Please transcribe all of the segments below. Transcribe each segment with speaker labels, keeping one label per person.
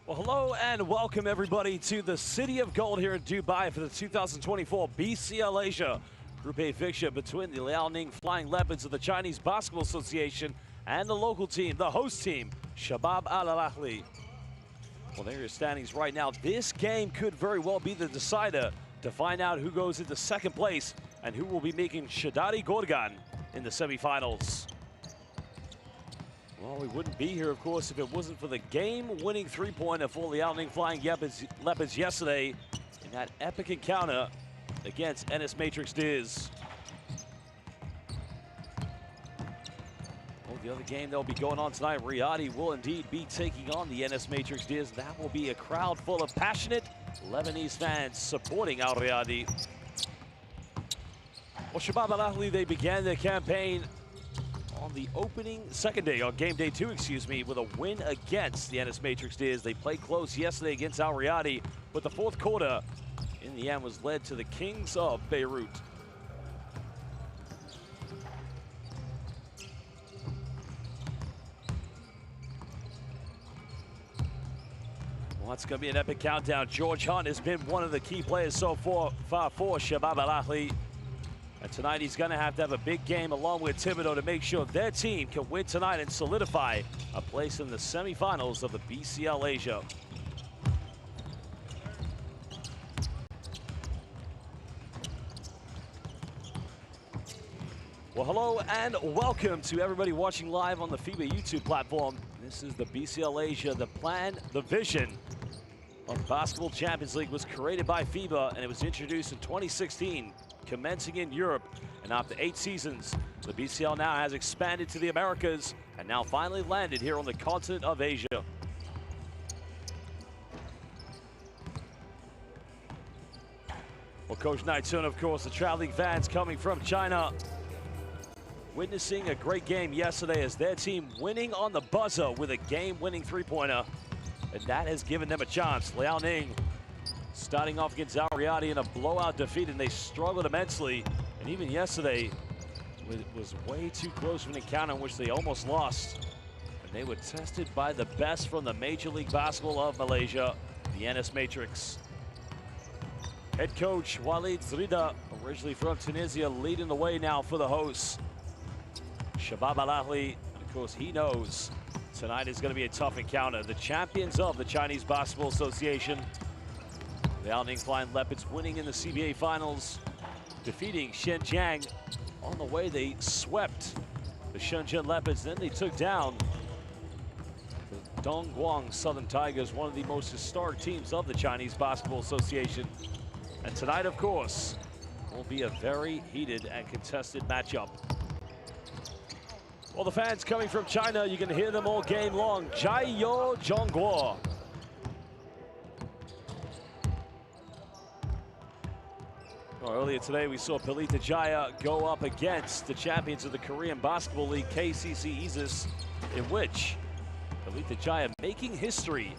Speaker 1: Well, hello and welcome everybody to the City of Gold here in Dubai for the 2024 BCL Asia Group A fixture between the Liaoning Flying Leopards of the Chinese Basketball Association and the local team, the host team, Shabab Al Ahli. Well, there are your standings right now. This game could very well be the decider to find out who goes into second place and who will be making Shadari Gorgan in the semifinals. Well, we wouldn't be here, of course, if it wasn't for the game-winning three-pointer for Liaoning Flying Leopards yesterday in that epic encounter against NS Matrix Diz. Well, the other game that will be going on tonight, Riyadi will indeed be taking on the NS Matrix Diz. That will be a crowd full of passionate Lebanese fans supporting Al Riyadi. Well, Shabab Al Ahli, they began their campaign on the second day, on game day 2, excuse me, with a win against the NS Matrix Diz. They played close yesterday against Al Riyadi, but the fourth quarter, in the end, was led to the Kings of Beirut. Well, it's going to be an epic countdown. George Hunt has been one of the key players so far for Shabab Al Ahli. And tonight he's going to have a big game along with Thibodeau to make sure their team can win tonight and solidify a place in the semifinals of the BCL Asia. Well, hello and welcome to everybody watching live on the FIBA YouTube platform. This is the BCL Asia. The plan, the vision of the Basketball Champions League was created by FIBA, and it was introduced in 2016. Commencing in Europe, and after 8 seasons, the BCL now has expanded to the Americas and now finally landed here on the continent of Asia. Well, Coach Naitun, of course, the traveling fans coming from China, witnessing a great game yesterday as their team winning on the buzzer with a game-winning three-pointer, and that has given them a chance. Liaoning starting off against Al Riyadi in a blowout defeat, and they struggled immensely. And even yesterday, it was way too close for an encounter in which they almost lost. And they were tested by the best from the Major League Basketball of Malaysia, the NS Matrix. Head coach Walid Zrida, originally from Tunisia, leading the way now for the hosts. Shabab Al Ahli, and of course, he knows tonight is going to be a tough encounter. The champions of the Chinese Basketball Association, the Liaoning Flying Leopards, winning in the CBA Finals, defeating Shenzhen. On the way, they swept the Shenzhen Leopards. Then they took down the Dongguan Southern Tigers, one of the most historic teams of the Chinese Basketball Association. And tonight, of course, will be a very heated and contested matchup. Well, the fans coming from China, you can hear them all game long. Jai Yo Zhongguo. Earlier today, we saw Pelita Jaya go up against the champions of the Korean Basketball League, KCC Isis, in which Pelita Jaya making history.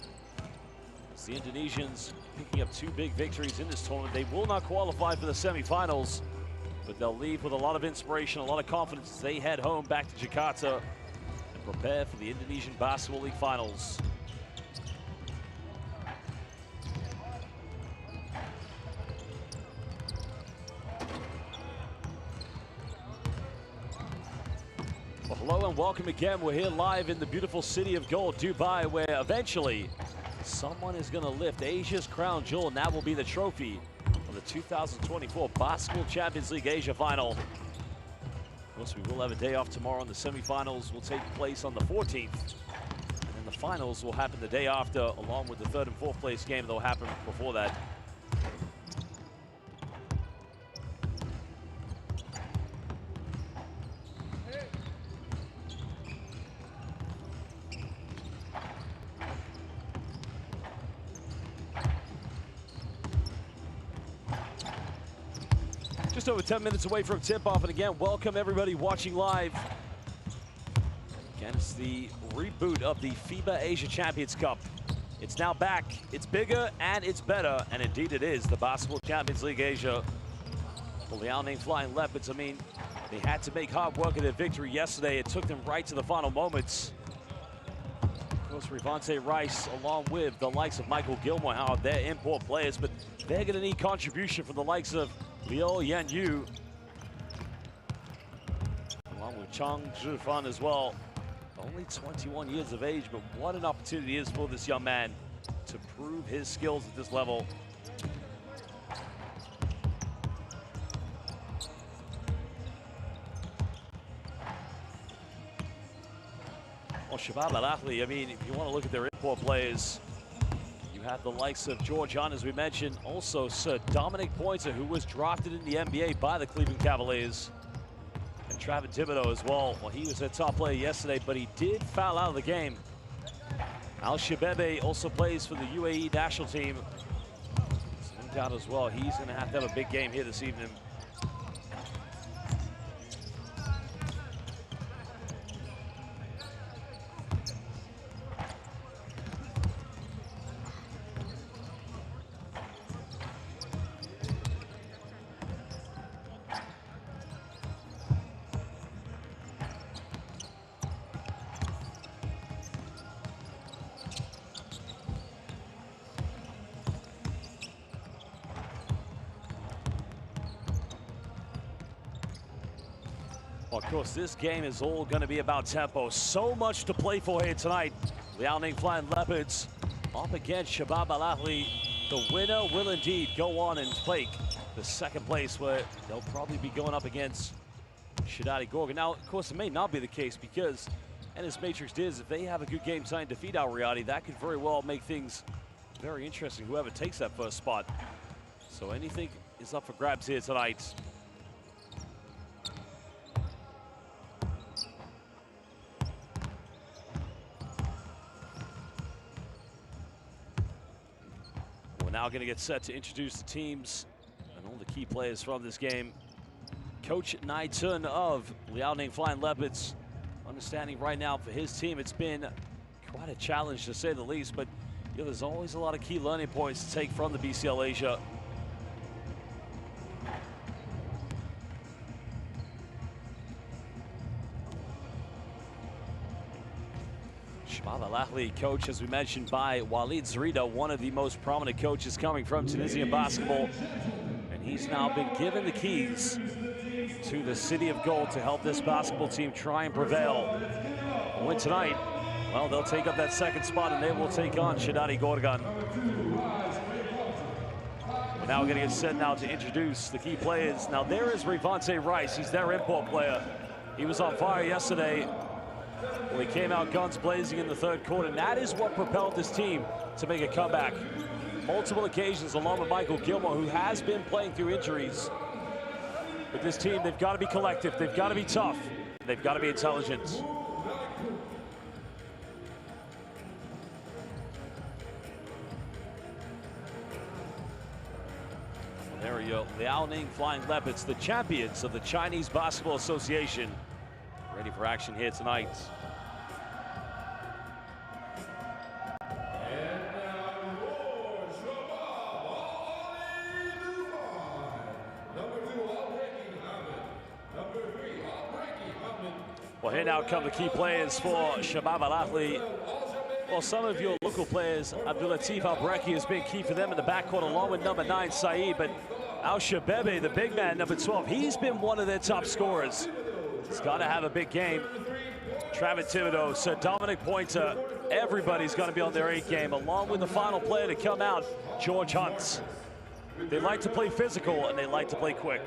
Speaker 1: It's the Indonesians picking up 2 big victories in this tournament. They will not qualify for the semifinals, but they'll leave with a lot of inspiration, a lot of confidence as they head home back to Jakarta and prepare for the Indonesian Basketball League finals. Well, hello and welcome again. We're here live in the beautiful City of Gold, Dubai, where eventually someone is going to lift Asia's crown jewel, and that will be the trophy of the 2024 Basketball Champions League Asia Final. Of course, we will have a day off tomorrow, and the semifinals will take place on the 14th. And then the finals will happen the day after, along with the 3rd and 4th place game that will happen before that. Just over 10 minutes away from tip-off, and again, welcome everybody watching live. Again, it's the reboot of the FIBA Asia Champions Cup. It's now back, it's bigger, and it's better, and indeed it is, the Basketball Champions League Asia. The Liaoning Flying Leopards, I mean, they had to make hard work of their victory yesterday. It took them right to the final moments. Of course, Rivante Rice, along with the likes of Michael Gilmore, how they're import players, but they're going to need contribution from the likes of Liu Yanyu, along with Chang Zhifan as well. Only 21 years of age, but what an opportunity it is for this young man to prove his skills at this level. Well, Shabab Al Ahli, I mean, if you want to look at their import players, you have the likes of George Hunt, as we mentioned, also Sir Dominic Pointer, who was drafted in the NBA by the Cleveland Cavaliers, and Travis Thibodeau as well. Well, he was their top player yesterday, but he did foul out of the game. Al Shabab also plays for the UAE national team. So no doubt as well, he's going to have a big game here this evening. Well, of course, this game is all going to be about tempo. So much to play for here tonight. Liaoning Flying Leopards up against Shabab Al Ahli. The winner will indeed go on and take the second place, where they'll probably be going up against Shadadi Gorgon. Now, of course, it may not be the case because Ennis Matrix Diz, if they have a good game tonight and defeat Al Riyadi, that could very well make things very interesting, whoever takes that first spot. So anything is up for grabs here tonight. Now going to get set to introduce the teams and all the key players from this game. Coach Nai Tun of Liaoning Flying Leopards, understanding right now for his team, it's been quite a challenge to say the least, but you know, there's always a lot of key learning points to take from the BCL Asia. Shabab Al Ahli coach, as we mentioned, by Walid Zarida, one of the most prominent coaches coming from Tunisian basketball. And he's now been given the keys to the City of Gold to help this basketball team try and prevail. Win tonight, well, they'll take up that second spot and they will take on Shadadi Gorgon. We're now going to get set now to introduce the key players. Now there is Rivante Rice, he's their import player. He was on fire yesterday. Well, he came out guns blazing in the third quarter, and that is what propelled this team to make a comeback. Multiple occasions, along with Michael Gilmore, who has been playing through injuries. But this team, they've got to be collective, they've got to be tough, they've got to be intelligent. Well, there we go, Liaoning Flying Leopards, the champions of the Chinese Basketball Association, ready for action here tonight. Well, here now come the key players for Shabab Al Ahli. Well, some of your local players, Abdulatif Al-Breki has been key for them in the backcourt, along with number 9, Saeed. But Al Shabab, the big man, number 12, he's been one of their top scorers. He's got to have a big game. Travis Thibodeau, Sir Dominic Pointer, everybody's going to be on their A game, along with the final player to come out, George Hunt. They like to play physical and they like to play quick.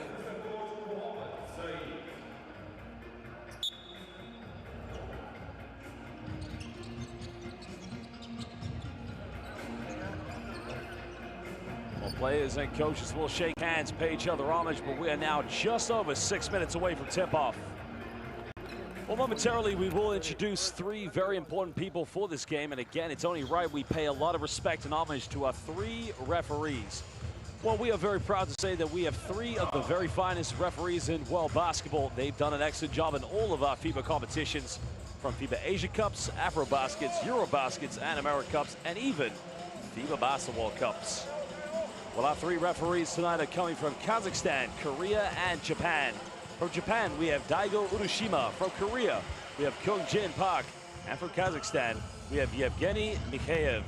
Speaker 1: Well, players and coaches will shake hands, pay each other homage, but we are now just over 6 minutes away from tip-off. Well, momentarily, we will introduce 3 very important people for this game. And again, it's only right we pay a lot of respect and homage to our 3 referees. Well, we are very proud to say that we have 3 of the very finest referees in world basketball. They've done an excellent job in all of our FIBA competitions, from FIBA Asia Cups, Afro Baskets, Euro Baskets, and America Cups, and even FIBA Basketball Cups. Well, our 3 referees tonight are coming from Kazakhstan, Korea, and Japan. From Japan, we have Daigo Urushima. From Korea, we have Kyung Jin Park. And from Kazakhstan, we have Yevgeny Mikheyev.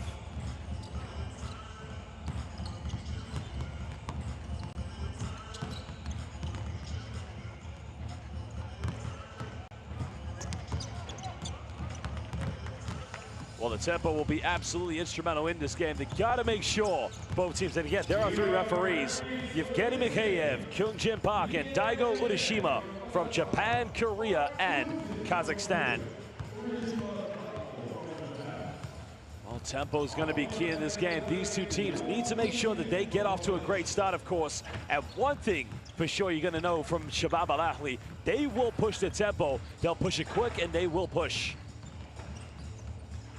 Speaker 1: Well, the tempo will be absolutely instrumental in this game. They got to make sure both teams, and again, there are 3 referees, Yevgeny Mikheyev, Kyungjin Park, and Daigo Urashima from Japan, Korea, and Kazakhstan. Well, tempo is going to be key in this game. These 2 teams need to make sure that they get off to a great start, of course. And one thing for sure you're going to know from Shabab Al Ahli, they will push the tempo. They'll push it quick, and they will push.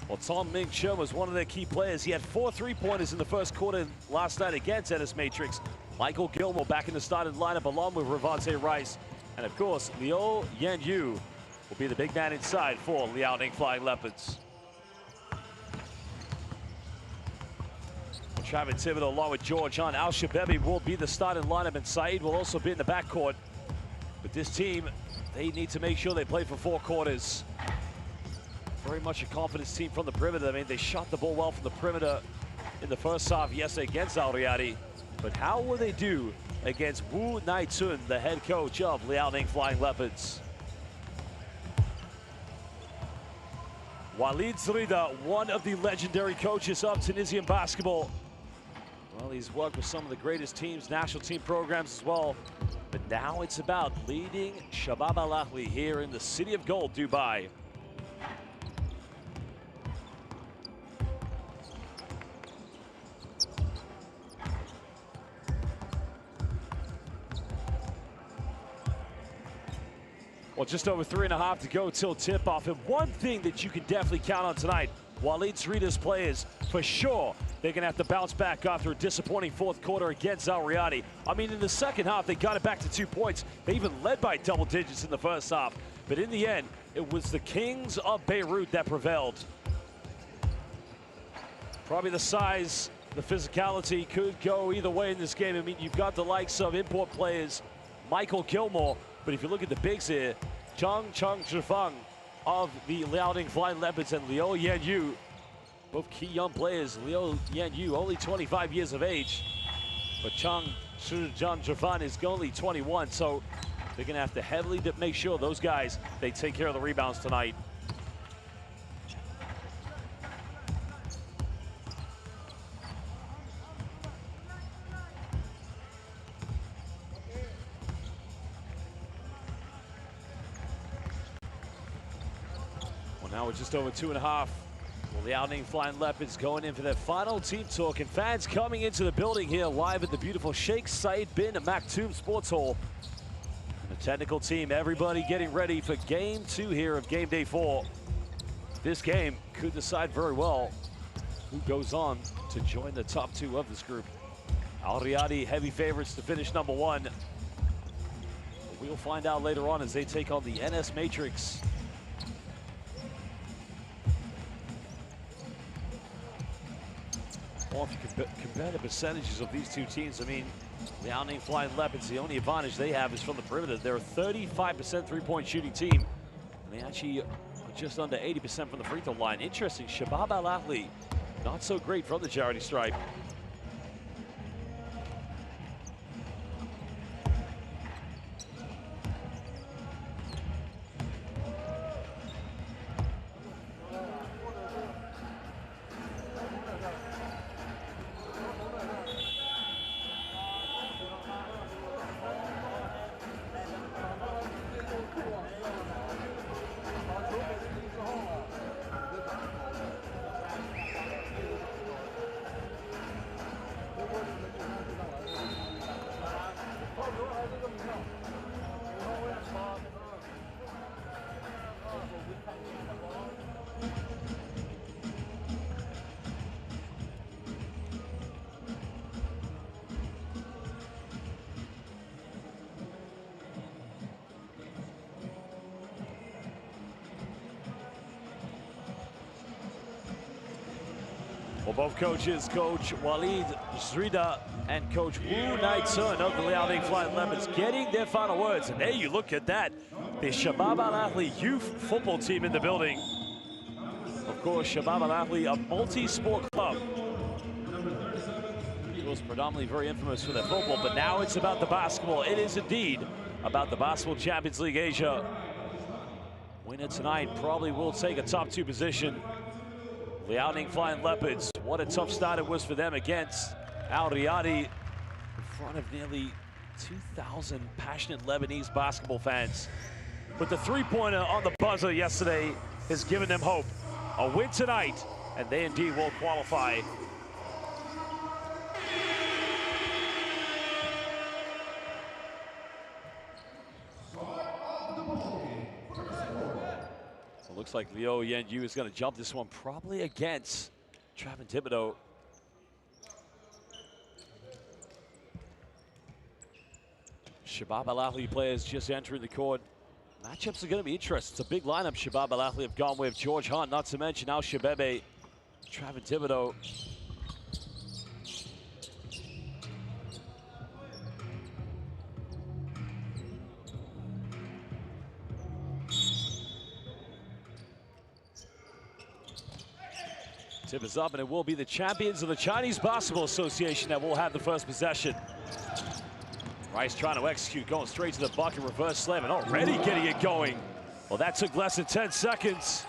Speaker 1: Well, Tom Ming Chun was one of their key players. He had 4 3-pointers in the first quarter last night against NS Matrix. Michael Gilmore back in the starting lineup along with Ravante Rice. And of course, Liu Yanyu will be the big man inside for Liaoning Flying Leopards. Well, Travis Thibodeau along with George Hunt. Al-Shababi will be the starting lineup, and Saeed will also be in the backcourt. But this team, they need to make sure they play for 4 quarters. Very much a confidence team from the perimeter. I mean, they shot the ball well from the perimeter in the first half yesterday against Al Riyadi. But how will they do against Wu Nai-Tun, the head coach of Liaoning Flying Leopards? Walid Zrida, one of the legendary coaches of Tunisian basketball. Well, he's worked with some of the greatest teams, national team programs as well. But now it's about leading Shabab Al Ahli here in the City of Gold, Dubai. Well, just over 3.5 to go till tip-off. And one thing that you can definitely count on tonight, Walid Zrida's players, for sure, they're going to have to bounce back after a disappointing 4th quarter against Al Riyadi. I mean, in the second half, they got it back to 2 points. They even led by double digits in the first half. But in the end, it was the Kings of Beirut that prevailed. Probably the size, the physicality could go either way in this game. I mean, you've got the likes of import players, Michael Gilmore, but if you look at the bigs here, Chung Zhifeng of the Liaoning Flying Leopards and Liu Yanyu, both key young players. Liu Yanyu only 25 years of age, but Chung Zhifeng is only 21, so they're going to have to heavily make sure those guys, they take care of the rebounds tonight. Now we're just over 2.5. Well, the Liaoning Flying Leopards going in for their final team talk, and fans coming into the building here live at the beautiful Sheikh Said bin Maktoum Sports Hall. And the technical team, everybody getting ready for game 2 here of game day 4. This game could decide very well who goes on to join the top 2 of this group. Al Riyadi heavy favorites to finish number 1. But we'll find out later on as they take on the NS Matrix. Well, if you compare the percentages of these 2 teams, I mean, Liaoning Flying Leopards, the only advantage they have is from the perimeter. They're a 35% 3-point shooting team. And they actually are just under 80% from the free throw line. Interesting, Shabab Al Ahli, not so great from the charity stripe. Well, both coaches, Coach Walid Zrida and Coach Wu Nai-Tun of the Liaoning Flying Leopards, getting their final words. And hey, you look at that, the Shabab Al Ahli youth football team in the building. Of course, Shabab Al Ahli, a multi-sport club. It was predominantly very infamous for their football, but now it's about the basketball. It is indeed about the Basketball Champions League Asia. Winner tonight probably will take a top 2 position. Liaoning Flying Leopards, what a tough start it was for them against Al Riyadi in front of nearly 2,000 passionate Lebanese basketball fans. But the three-pointer on the buzzer yesterday has given them hope. A win tonight, and they indeed will qualify. So it looks like Liu Yanyu is going to jump this one, probably against Travis Thibodeau. Shabab Al Ahli players just entering the court. Matchups are going to be interesting. It's a big lineup. Shabab Al Ahli have gone with George Hunt, not to mention Al Shabebe, Travis Thibodeau. Tip is up, and it will be the champions of the Chinese Basketball Association that will have the first possession. Rice trying to execute, going straight to the bucket, reverse slam, and already getting it going. Well, that took less than 10 seconds.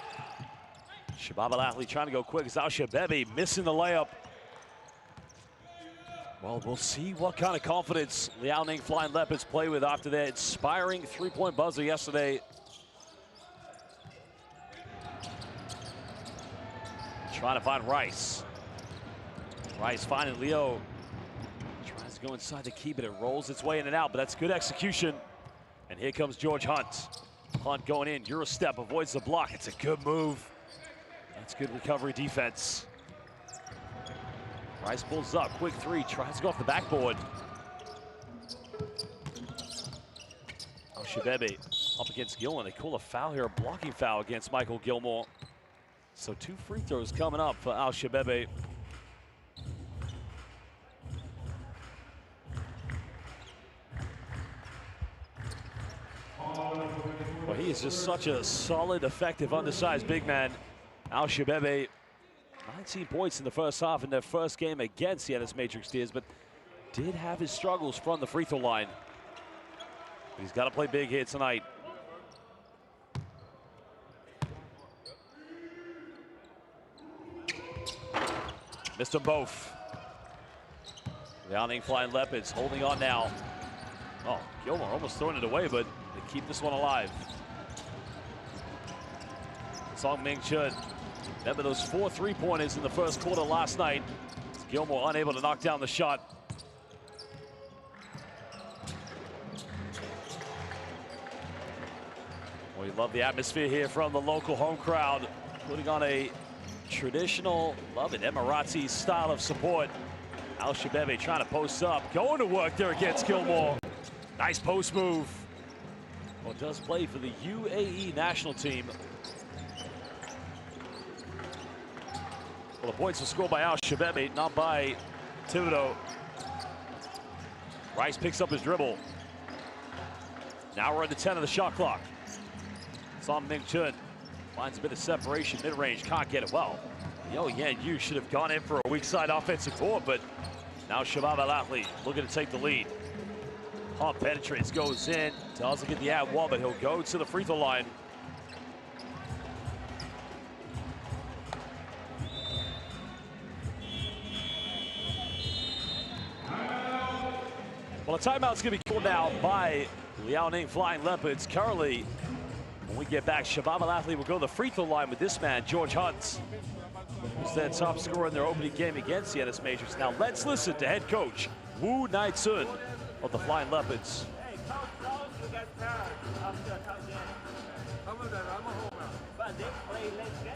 Speaker 1: Shabab Al Ahli trying to go quick as Al Shabebe missing the layup. Well, we'll see what kind of confidence Liaoning Flying Leopards play with after their inspiring three-point buzzer yesterday. Trying to find Rice. Rice finding Leo. Tries to go inside the key, but it rolls its way in and out, but that's good execution. And here comes George Hunt. Hunt going in, Euro step, avoids the block. It's a good move. That's good recovery defense. Rice pulls up, quick three, tries to go off the backboard. Oh, Shabebe up against Gilmore. They call a foul here, a blocking foul against Michael Gilmore. So 2 free throws coming up for Al Shabebe. Well, he is just such a solid, effective, undersized big man. Al Shabebe, 19 points in the first half in their first game against the Ennis Matrix Steers, but did have his struggles from the free throw line. But he's got to play big here tonight. Missed them both. Liaoning Flying Leopards holding on now. Oh, Gilmore almost throwing it away, but they keep this one alive. Song Ming Chun. Remember those 4 three-pointers in the first quarter last night. Gilmore unable to knock down the shot. We love the atmosphere here from the local home crowd, putting on a traditional, love it, Emirati style of support. Al Shabebe trying to post up, going to work there against Gilmore. Nice post move. Well, does play for the UAE national team. Well, the points were scored by Al Shabebe, not by Thibodeau. Rice picks up his dribble. Now we're at the 10 of the shot clock. Song Ming Chun finds a bit of separation, mid-range, can't get it well. Liu Yanyu should have gone in for a weak side offensive board, but now Shabab Al Ahli looking to take the lead. Hunt penetrates, goes in, doesn't get the ad wall, but he'll go to the free throw line. Well, a timeout's going to be called now by Liaoning Flying Leopards. Currently, when we get back, Shabab Al Ahli will go to the free throw line with this man, George Hunt, who's their top scorer in their opening game against the Ennis Matrix. Now let's listen to head coach Wu Nai-Tsun of the Flying Leopards.
Speaker 2: Hey, coach, you got tired after a tough game. I'm a home run. But they play late game.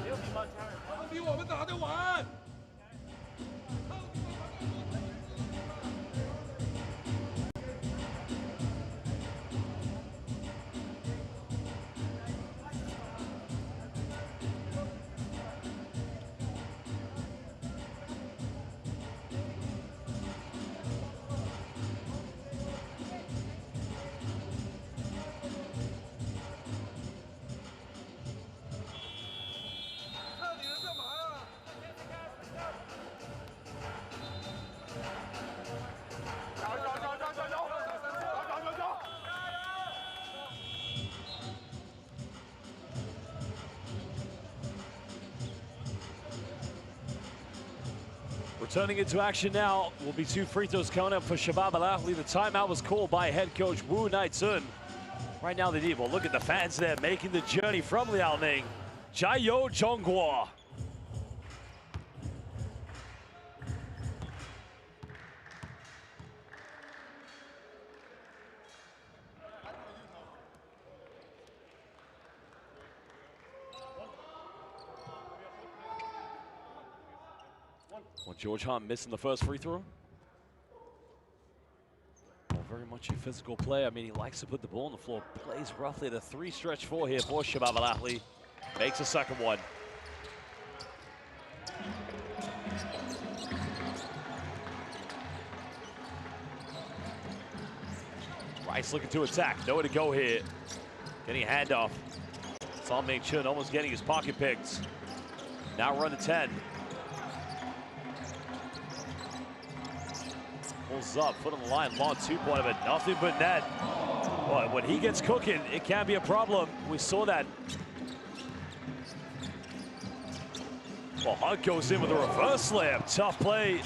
Speaker 2: They'll be much tired. 比我们打得晚。
Speaker 1: Returning into action now will be 2 free throws coming up for Shabab Al Ahli. The timeout was called by head coach Wu Nai-tsun. Right now they need, well, look at the fans there making the journey from Liaoning. Jiao Zhongguo. Well, George Hunt missing the first free throw. Well, very much a physical player. I mean, he likes to put the ball on the floor. Plays roughly at a 3 stretch 4 here for Shabab Al Ahli. Makes a second one. Rice looking to attack. Nowhere to go here. Getting a handoff. Song Ming-chun almost getting his pocket picked. Now run to 10. Pulls up, foot on the line, long 2-pointer, but nothing but net. Boy, when he gets cooking, it can be a problem. We saw that. Well, Hunt goes in with a reverse slam. Tough play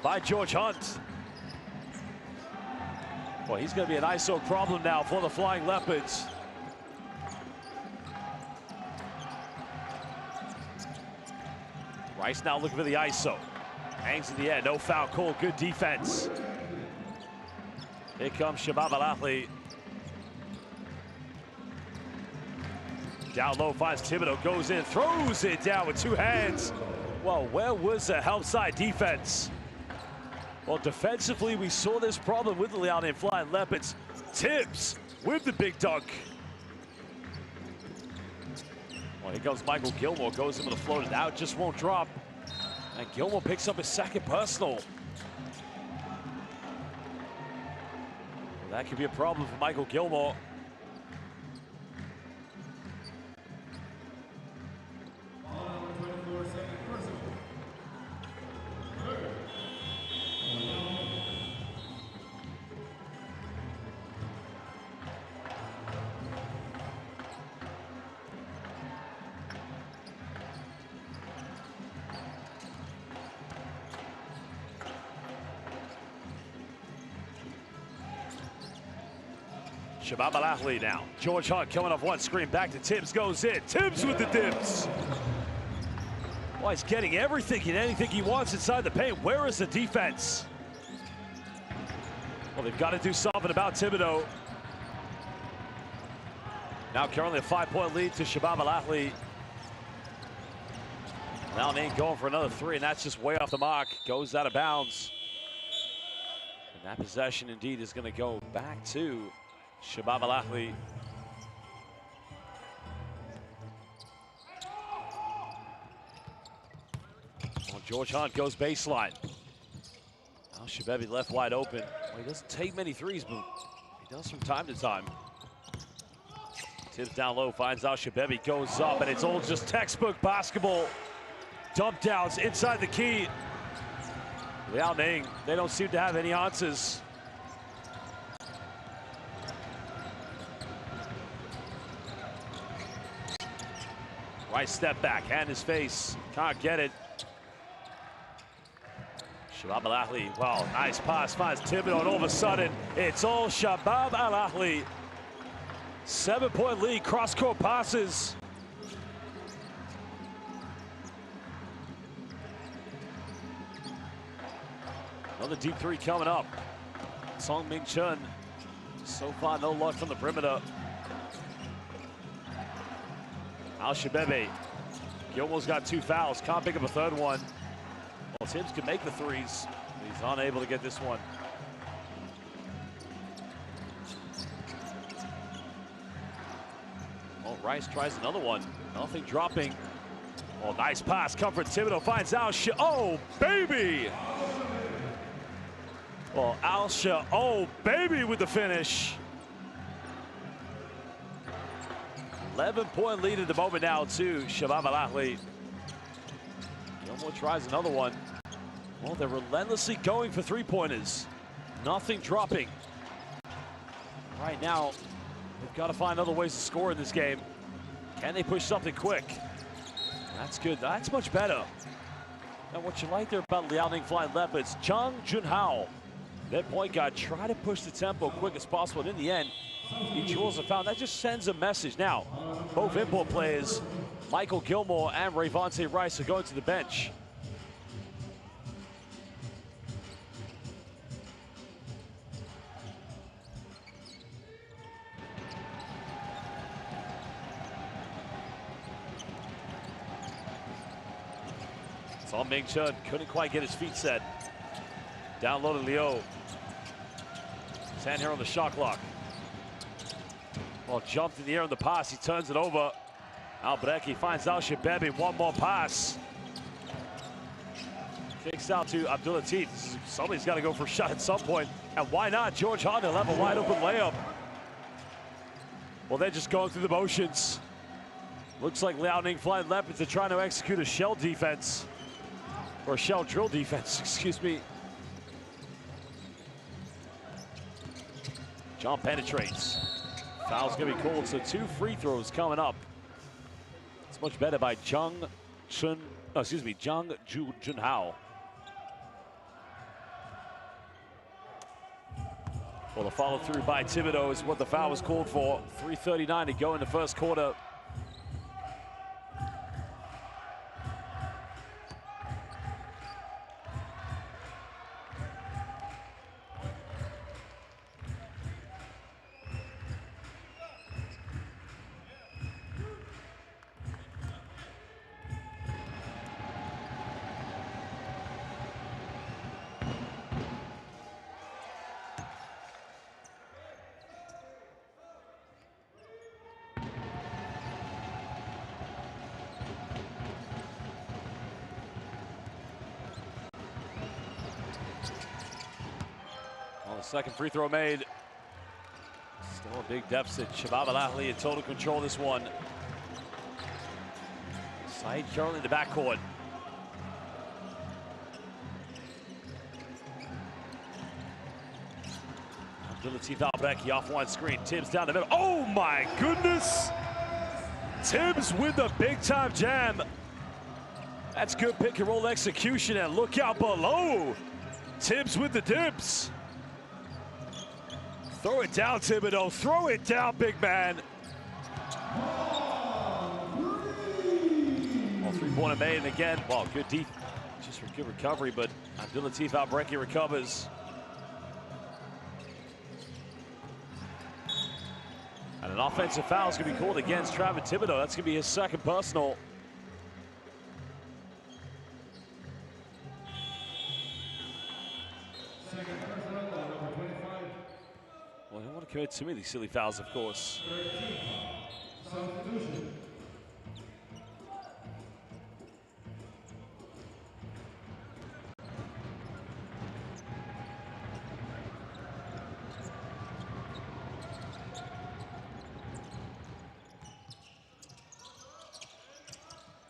Speaker 1: by George Hunt. Well, he's going to be an ISO problem now for the Flying Leopards. Rice now looking for the ISO. Hangs in the air, no foul call, good defense. Here comes Shabab Al Ahli. Down low, finds Thibodeau, goes in, throws it down with 2 hands. Well, where was the help side defense? Well, defensively, we saw this problem with the Liaoning Flying Leopards. Tibbs with the big dunk. Well, here comes Michael Gilmore, goes in with a floater, now it just won't drop. And Gilmore picks up his second personal. Well, that could be a problem for Michael Gilmore. Shabab Al Ahli now. George Hunt coming off one screen, back to Tibbs, goes in. Tibbs with the dips. Well, he's getting everything and anything he wants inside the paint. Where is the defense? Well, they've got to do something about Thibodeau. Now currently a 5-point lead to Shabab Al Ahli. Liaoning going for another 3, and that's just way off the mark. Goes out of bounds. And that possession indeed is going to go back to Shabab Al Ahli. Well, George Hunt goes baseline. Now Shababi left wide open. Well, he doesn't take many threes, but he does from time to time. Tips down low, finds out Shababi, goes up, and it's all just textbook basketball. Dump downs inside the key. Liaoning, they don't seem to have any answers. Right step back, hand his face, can't get it. Shabab Al Ahli, wow, nice pass, finds Thibodeau, and all of a sudden, it's all Shabab Al Ahli. 7-point lead, cross-court passes. Another deep 3 coming up. Song Ming-chun, so far no luck from the perimeter. Al-Shababi, Gilmore's got 2 fouls, can't pick up a 3rd one. Well, Tibbs can make the 3s, but he's unable to get this one. Well, Rice tries another one, nothing dropping. Oh, nice pass, comfort, Thibodeau finds Al-Sha, oh, baby! Well, Al-Sha, oh, baby with the finish. 11-point lead at the moment now to Shabab Al Ahli. Gilmore tries another one. Well, they're relentlessly going for 3-pointers. Nothing dropping. Right now, they've got to find other ways to score in this game. Can they push something quick? That's good. That's much better. And what you like there about Liaoning Flying Leopards, Jung Junhao, their point guard, try to push the tempo quick as possible. And in the end, he draws a foul. That just sends a message. Now, both import players, Michael Gilmore and Rayvonte Rice, are going to the bench. It's on Ming Chun. Couldn't quite get his feet set. Down low to Leo. His hand here on the shot clock. Well, jumped in the air on the pass. He turns it over. Albrecht finds Al Shababi. One more pass. Kicks out to Abdul Latif. Somebody's got to go for a shot at some point. And why not? George Honda will have a wide open layup. Well, they're just going through the motions. Looks like Liaoning Flying Leopards are trying to execute a shell defense. Or a shell drill defense, excuse me. John penetrates. Foul's gonna be called, so 2 free throws coming up. It's much better by Jung Junhao. Well, the follow through by Thibodeau is what the foul was called for. 3:39 to go in the first quarter. Second free throw made. Still a big deficit. Shabab Al Ahli in total control this one. Saeed currently in the backcourt. Abdul Latif Albrecht off one screen. Tibbs down the middle. Oh my goodness! Tibbs with the big time jam. That's good pick and roll execution, and look out below. Tibbs with the dibs. Throw it down, Thibodeau. Throw it down, big man. Well, three-pointer made, and again, well, good deep, just for good recovery, but Abdul Latif Albrecht recovers. And an offensive foul is going to be called against Travis Thibodeau. That's going to be his second personal. Well, I don't want to commit too many silly fouls, of course.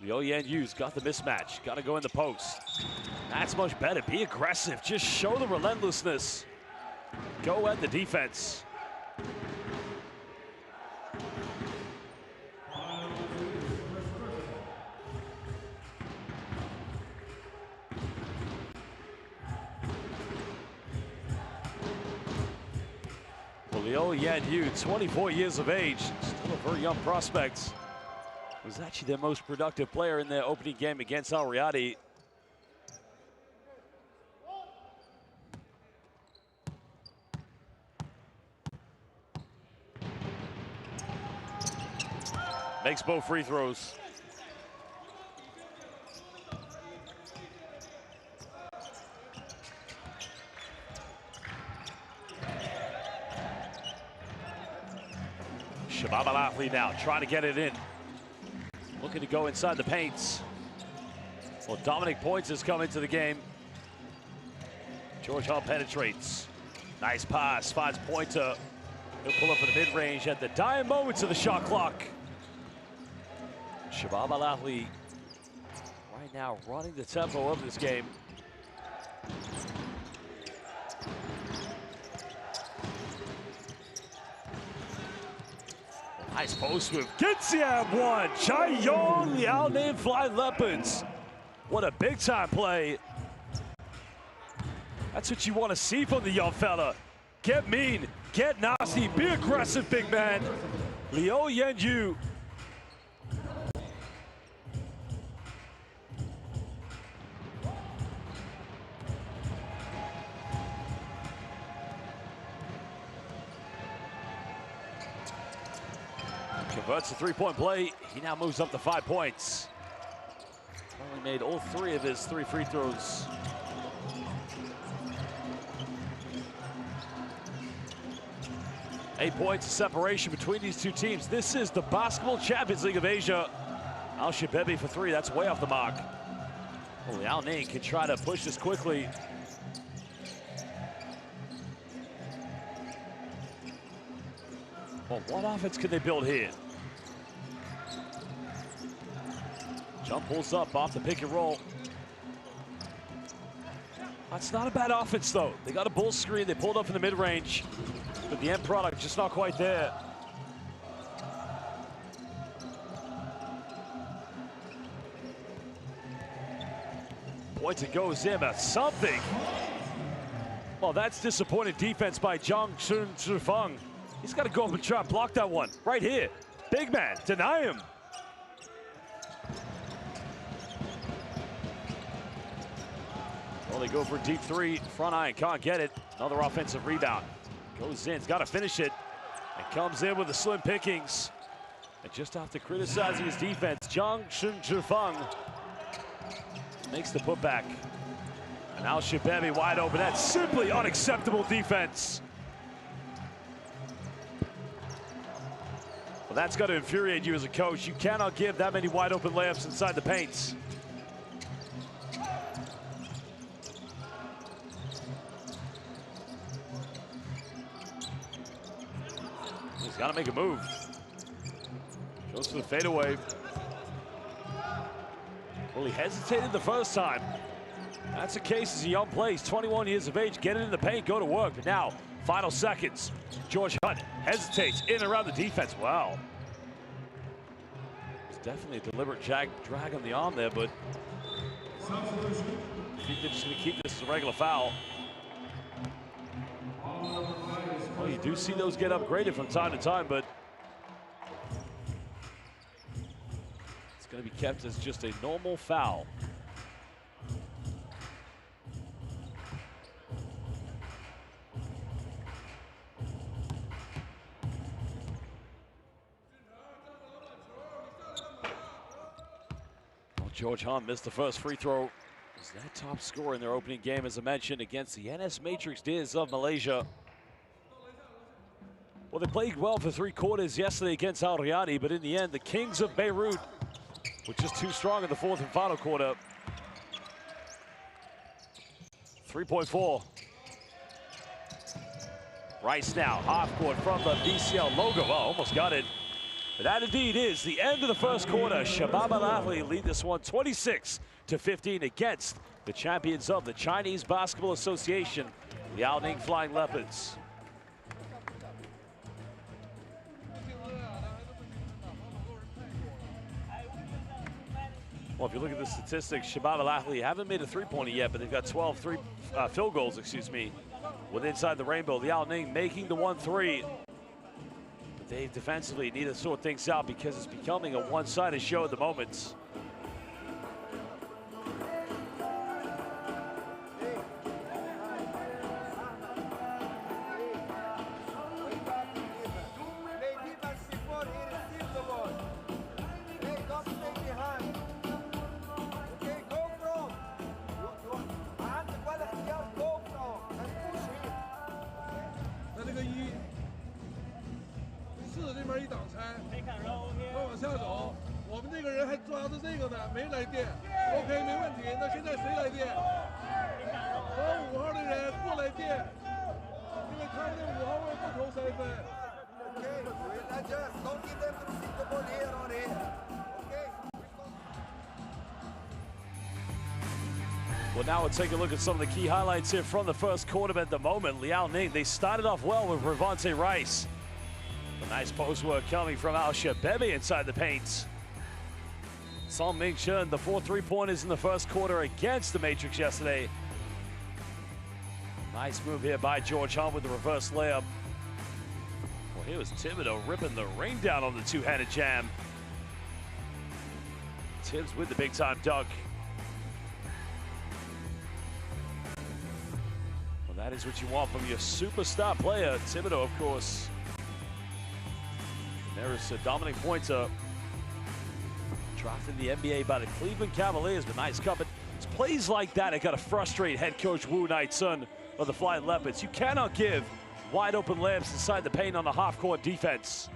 Speaker 1: Liu Yanyu's got the mismatch. Got to go in the post. That's much better. Be aggressive. Just show the relentlessness. Go at the defense. Well, Liu Yanyu, 24 years of age, still a very young prospect. Was actually their most productive player in their opening game against Al Riyadi. Makes both free throws. Shabab Al Ahli now trying to get it in. Looking to go inside the paints. Well, Dominic Points has come into the game. George Hall penetrates. Nice pass, finds Pointer. He'll pull up for the mid-range at the dying moments of the shot clock. Shabab Al Ahli right now running the tempo of this game. Nice post move. Gets the one. Chai Yong, Liaoning Flying Leopards What a big time play. That's what you want to see from the young fella. Get mean, get nasty, be aggressive, big man. Liu Yanyu. Converts a three-point play. He now moves up to 5 points. Only made all 3 of his 3 free throws. Eight points of separation between these two teams. This is the Basketball Champions League of Asia. Al Shababi for 3, that's way off the mark. Oh, Liaoning can try to push this quickly. Well, what offense can they build here? Jump pulls up off the pick and roll. That's not a bad offense, though. They got a bull screen. They pulled up in the mid-range. But the end product just not quite there. Points, it goes in, but something. Well, that's disappointing defense by Zhang Shifeng. He's got to go up and try and block that one. Right here. Big man, deny him. Well, they go for a deep 3. Front iron, can't get it. Another offensive rebound. Goes in, he's got to finish it. And comes in with the slim pickings. And just after criticizing his defense, Zhang Shifeng makes the putback. And Al Shababi wide open. That's simply unacceptable defense. Well, that's got to infuriate you as a coach. You cannot give that many wide open layups inside the paints. He's got to make a move. Goes for the fadeaway. Well, he hesitated the first time. That's the case as a young player. He's 21 years of age. Get it in the paint, go to work. But now, final seconds. George Hunt hesitates in and around the defense. Wow. It's definitely a deliberate drag on the arm there, but I think they're just going to keep this as a regular foul. Well, you do see those get upgraded from time to time, but it's going to be kept as just a normal foul. Well, George Hunt missed the first free throw. Was that top scorer in their opening game, as I mentioned, against the NS Matrix Diz of Malaysia. Well, they played well for 3 quarters yesterday against Al Riyadi, but in the end, the Kings of Beirut were just too strong in the 4th and final quarter. 3.4. Rice now, half court from the BCL logo. Oh, almost got it. But that indeed is the end of the first quarter. Shabab Al Ahli lead this one 26-15 against the champions of the Chinese Basketball Association, the Liaoning Flying Leopards. Well, if you look at the statistics, Shabab Al Ahli haven't made a three-pointer yet, but they've got 12 field goals, with inside the rainbow. Liaoning making the 1-3. But they defensively need to sort things out because it's becoming a one-sided show at the moment. Well, now we'll take a look at some of the key highlights here from the first quarter. At the moment, Liaoning, they started off well with Ravante Rice. A nice post work coming from Al Shababi inside the paint. Song Ming-chun, the 4 3-pointers in the first quarter against the Matrix yesterday. Nice move here by George Hunt with the reverse layup. Well, here was Thibodeau ripping the ring down on the two-handed jam. Tibbs with the big-time dunk. Well, that is what you want from your superstar player, Thibodeau, of course. And there is a dominant pointer. Drafted in the NBA by the Cleveland Cavaliers, but nice cover. It's plays like that got to frustrate head coach Wu Nai-sun of the Flying Leopards. You cannot give wide open layups inside the paint on the half-court defense.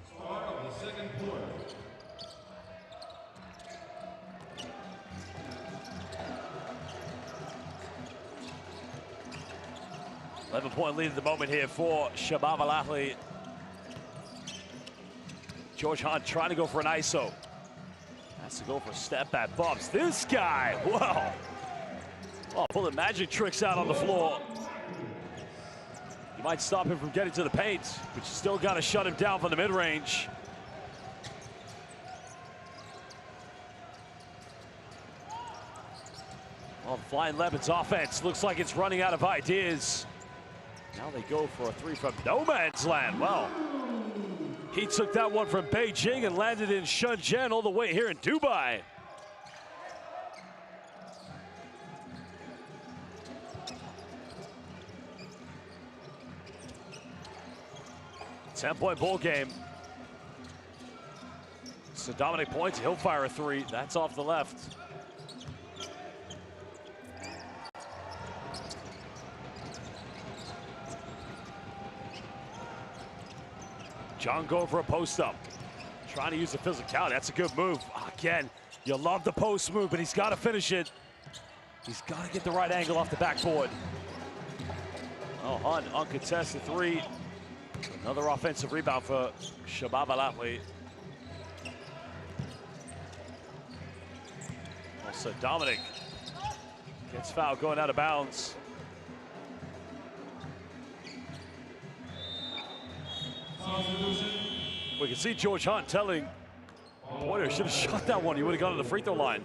Speaker 2: Start of the second quarter.
Speaker 1: 11-point lead at the moment here for Shabab Al Ahli. George Hunt trying to go for an ISO. Has to go for step back bumps. This guy, wow. Oh, pulling magic tricks out on the floor. You might stop him from getting to the paint, but you still got to shut him down from the mid-range. Well, Flying Leopards offense looks like it's running out of ideas. Now they go for a three from no man's land. Well, he took that one from Beijing and landed in Shenzhen all the way here in Dubai. Ten-point ball game. So Dominic points, he'll fire a three. That's off the left. John going for a post-up. Trying to use the physicality. That's a good move. Again, you love the post move, but he's got to finish it. He's got to get the right angle off the backboard. Oh, Hunt, uncontested three. Another offensive rebound for Shabab Al Ahli. Also, Dominic gets fouled going out of bounds. We can see George Hunt telling Pointer should have shot that one. He would have gone to the free throw line.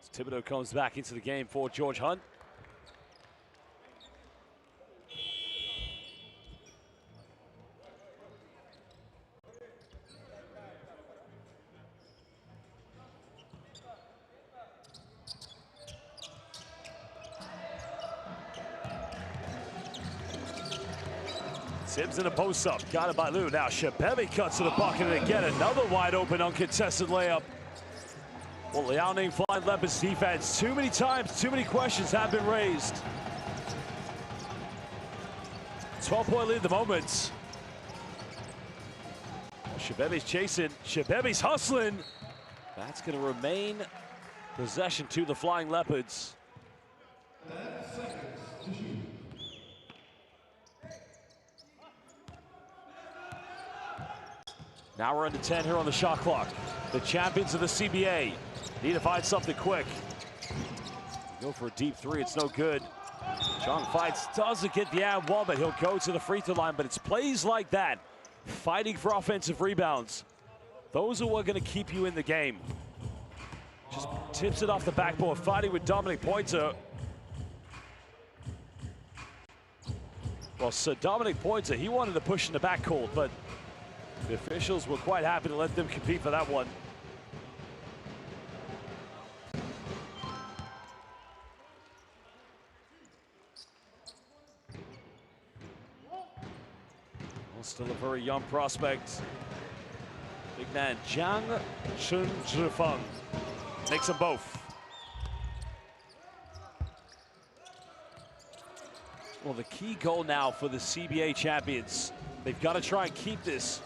Speaker 1: As Thibodeau comes back into the game for George Hunt. Tibbs in a post-up, got it by Liu. Now Shabab cuts to the bucket and again another wide open uncontested layup. Well, Liaoning Flying Leopards defense, too many times, too many questions have been raised. 12-point lead at the moment. Shababi's chasing, Shababi's hustling. That's going to remain possession to the Flying Leopards. Now we're into 10 here on the shot clock. The champions of the CBA need to find something quick. Go for a deep three, it's no good. John fights, doesn't get the and one, but he'll go to the free throw line. But it's plays like that, fighting for offensive rebounds. Those are what are going to keep you in the game. Just tips it off the backboard, fighting with Dominic Pointer. Well, so Dominic Pointer, he wanted to push in the backcourt, but the officials were quite happy to let them compete for that one. Well, still a very young prospect. Big man Jiang Chun-Zhifeng makes them both. Well, the key goal now for the CBA champions, they've got to try and keep this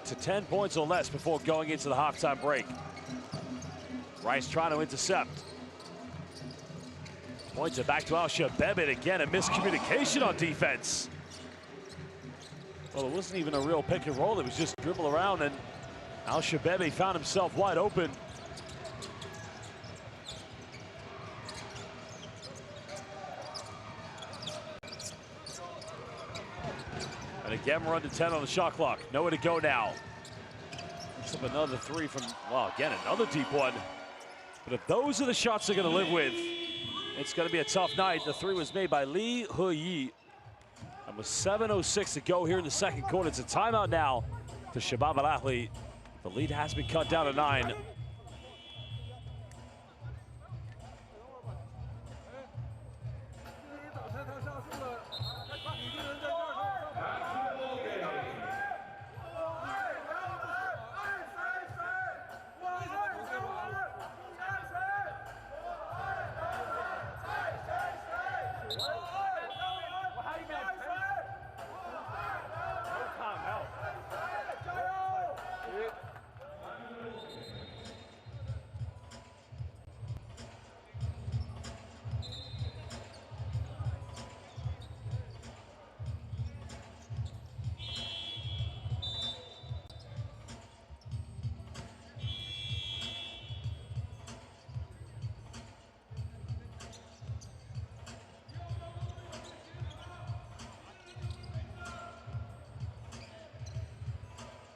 Speaker 1: to 10 points or less before going into the halftime break. Rice trying to intercept. Points it back to Al-Shabab. Again, a miscommunication on defense. Well, it wasn't even a real pick and roll. It was just dribble around, and Al-Shabab found himself wide open. And again, we're under 10 on the shot clock. Nowhere to go now. Picks up another three from, well, again, another deep one. But if those are the shots they're going to live with, it's going to be a tough night. The three was made by Li Huyi. And with 7:06 to go here in the second quarter, it's a timeout now to Shabab Al Ahli. The lead has been cut down to 9.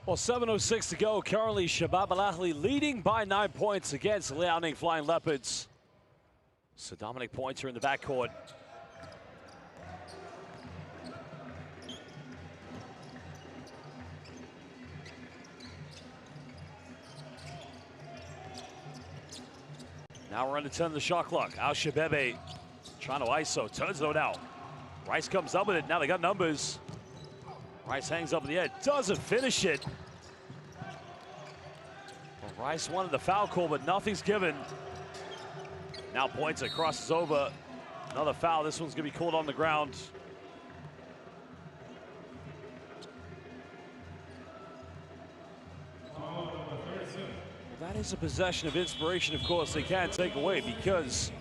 Speaker 1: Well, 7:06 to go. Currently, Shabab Al Ahli leading by 9 points against Liaoning Flying Leopards. So Dominic Pointer in the backcourt. Now we're under 10 on the shot clock. Al Shabebe trying to ISO, turns it out. Rice comes up with it. Now they got numbers. Rice hangs up in the edge, doesn't finish it. Well, Rice wanted the foul call, but nothing's given. Now Pointer crosses over. Another foul. This one's going to be called on the ground. Well, that is a possession of inspiration, of course, they can't take away because,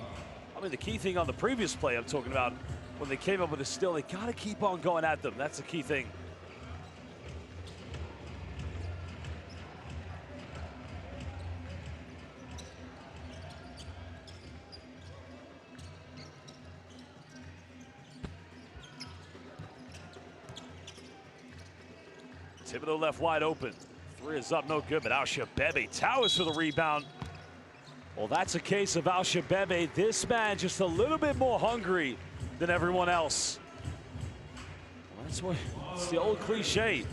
Speaker 1: I mean, the key thing on the previous play I'm talking about, when they came up with a steal, they got to keep on going at them. That's the key thing. Thibodeau left wide open. Three is up, no good, but Al Shabebe towers for the rebound. Well, that's a case of Al Shabebe. This man just a little bit more hungry than everyone else. Well, that's what, it's the old cliche.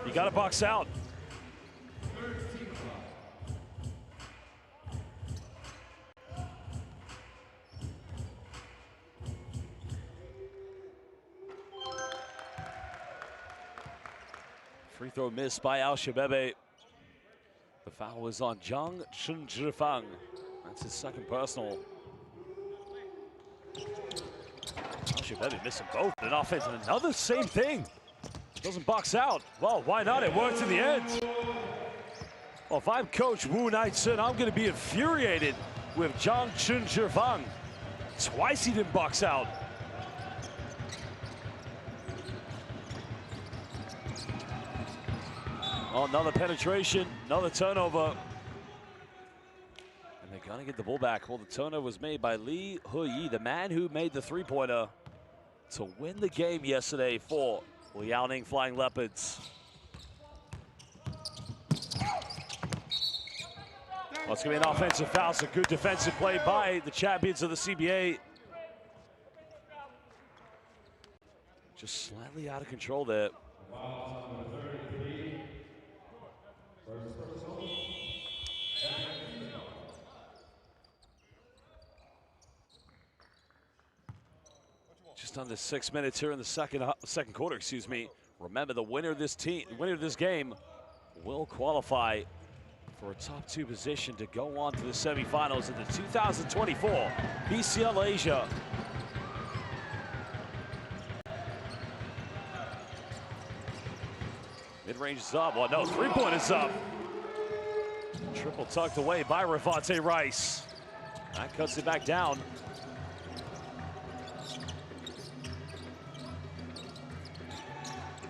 Speaker 1: You got to box out. Free throw missed by Al Shabebe. The foul was on Zhang Chunzhifang. That's his second personal. Al Shabebe missing both in offense, and another same thing. Doesn't box out. Well, why not? It worked in the end. Well, if I'm Coach Wu Nai-Sun, I'm going to be infuriated with Zhang Chunzhifang. Twice he didn't box out. Oh, another penetration, another turnover. And they're gonna get the ball back. Well, the turnover was made by Li Huyi, the man who made the three-pointer to win the game yesterday for Liaoning Flying Leopards. Well, it's gonna be an offensive foul, so good defensive play by the champions of the CBA. Just slightly out of control there. Just under 6 minutes here in the second quarter, excuse me. Remember, the winner of this game will qualify for a top 2 position to go on to the semifinals in the 2024 BCL Asia. Mid-range is up. Well, no, three-point is up. Triple tucked away by Ravante Rice. That cuts it back down.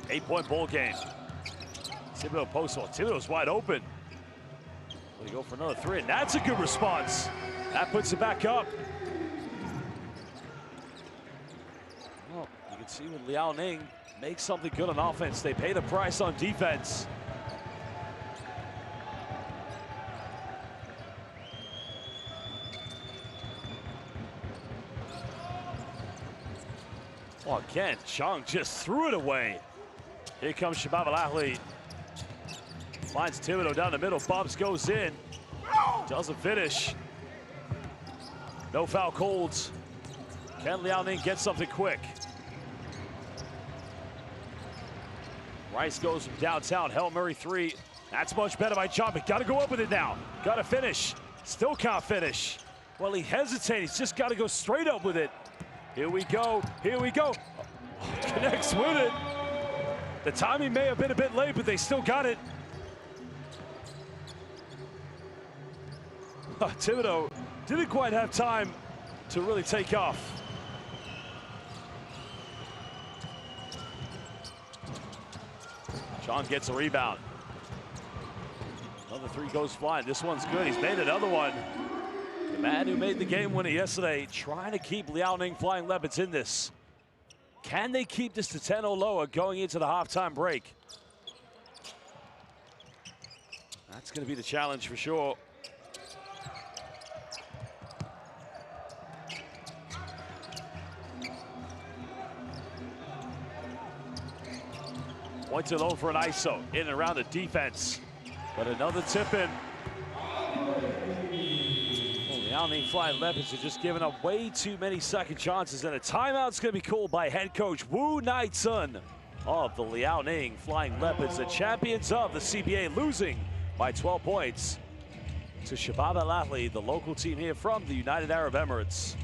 Speaker 1: Eight-point ball game. Thibodeau post. Well, Thibodeau's wide open. Will he go for another three? And that's a good response. That puts it back up. Well, you can see with Liaoning make something good on offense. They pay the price on defense. Oh, again, Chung just threw it away. Here comes Shabab Al Ahli. Finds Thibodeau down the middle. Bubs goes in. Doesn't finish. No foul called. Can Liaoning get something quick? Rice goes from downtown. Hail Murray three. That's much better by John, but got to go up with it now. Got to finish. Still can't finish. Well, he hesitates. He's just got to go straight up with it. Here we go. Here we go. Connects with it. The timing may have been a bit late, but they still got it. Thibodeau didn't quite have time to really take off. Sean gets a rebound. Another three goes flying. This one's good. He's made another one. The man who made the game winner yesterday trying to keep Liaoning Flying Leopards in this. Can they keep this to 10 or lower going into the halftime break? That's going to be the challenge for sure. Points alone for an ISO in and around the defense. But another tip in. Liaoning Flying Leopards are just giving up way too many second chances, and a timeout's going to be called by head coach Wu Nai-Tsun of the Liaoning Flying Leopards, the champions of the CBA, losing by 12 points to Shabab Al Ahli, the local team here from the United Arab Emirates.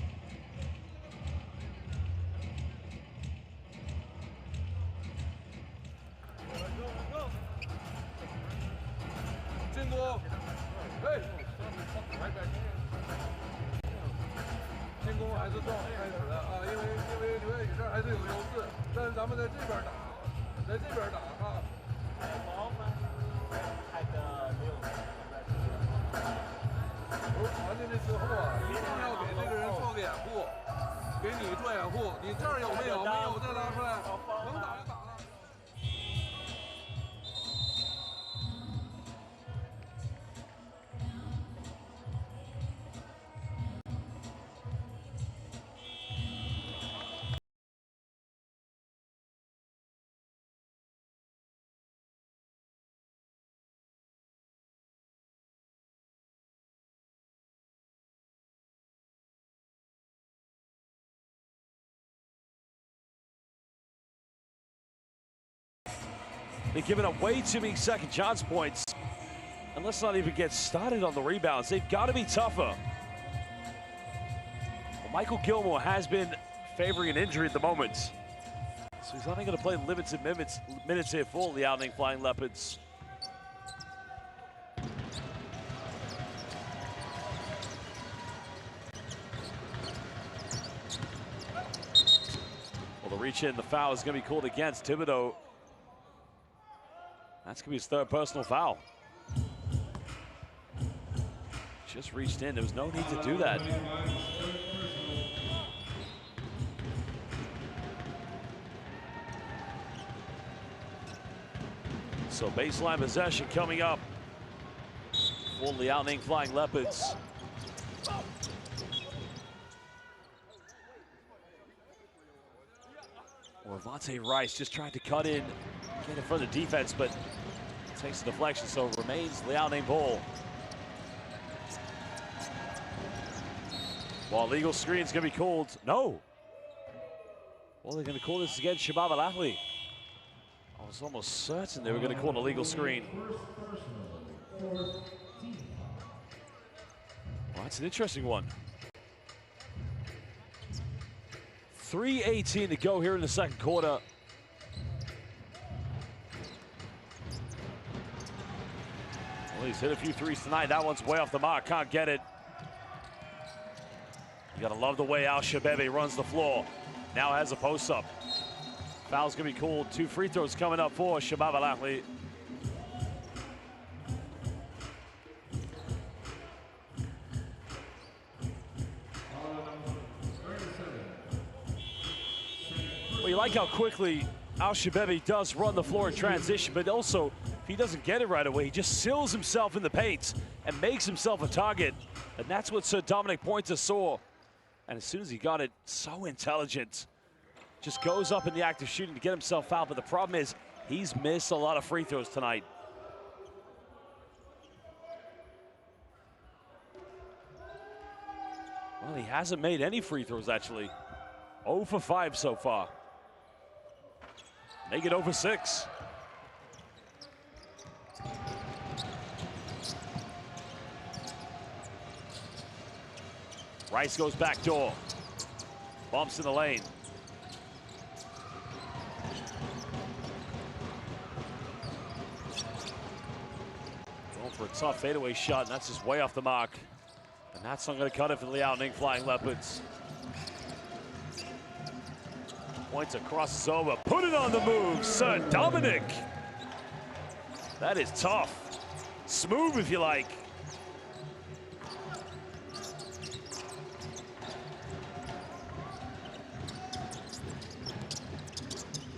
Speaker 1: They're giving up way too many second chance points. And let's not even get started on the rebounds. They've got to be tougher. Well, Michael Gilmore has been favoring an injury at the moment, so he's only going to play limited minutes here for the Liaoning Flying Leopards. Well, the reach in, the foul is going to be called against Thibodeau. That's going to be his third personal foul. Just reached in. There was no need to do that. So baseline possession coming up for Liaoning Flying Leopards. Ravante Rice just tried to cut in, get in front of the defense, but takes the deflection, so it remains Liaoning ball. Well, legal screen's gonna be called. No. Well, they're gonna call this against Shabab Al Ahli. I was almost certain they were gonna call an illegal screen. Well, that's an interesting one. 3:18 to go here in the second quarter. Well, he's hit a few threes tonight. That one's way off the mark. Can't get it. You gotta love the way Al Shabebe runs the floor. Now has a post-up. Foul's gonna be called. 2 free throws coming up for Shabab Al Ahli. Well, you like how quickly Al-Shababi does run the floor in transition, but also, if he doesn't get it right away, he just seals himself in the paint and makes himself a target. And that's what Sir Dominic Pointer saw. And as soon as he got it, so intelligent. Just goes up in the act of shooting to get himself out, but the problem is he's missed a lot of free throws tonight. Well, he hasn't made any free throws, actually. 0 for 5 so far. Make it 0 for 6. Rice goes back door. Bumps in the lane. Going for a tough fadeaway shot, and that's just way off the mark. And that's not going to cut it for the Liaoning Flying Leopards. Points crosses over, put it on the move, Sir Dominic. That is tough. Smooth, if you like.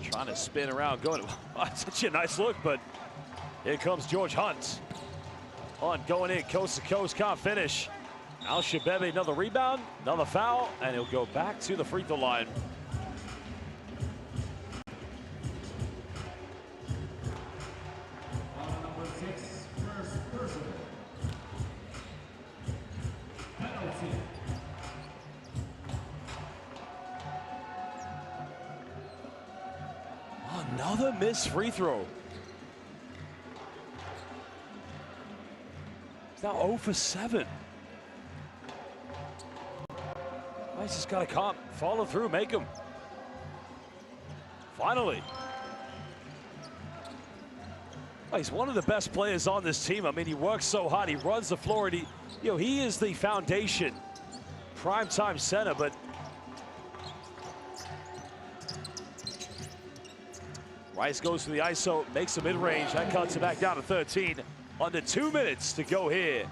Speaker 1: Trying to spin around, going, oh, such a nice look, but here comes George Hunt. Hunt going in, coast to coast, can't finish. Al-Shababi, another rebound, another foul, and he'll go back to the free throw line. Another missed free throw. It's now 0 for 7. He's just got to follow through, make him. Finally. Well, he's one of the best players on this team. I mean, he works so hard. He runs the floor, and he is the foundation, primetime center. But Rice goes to the ISO, makes a mid-range. That cuts it back down to 13. Under 2 minutes to go here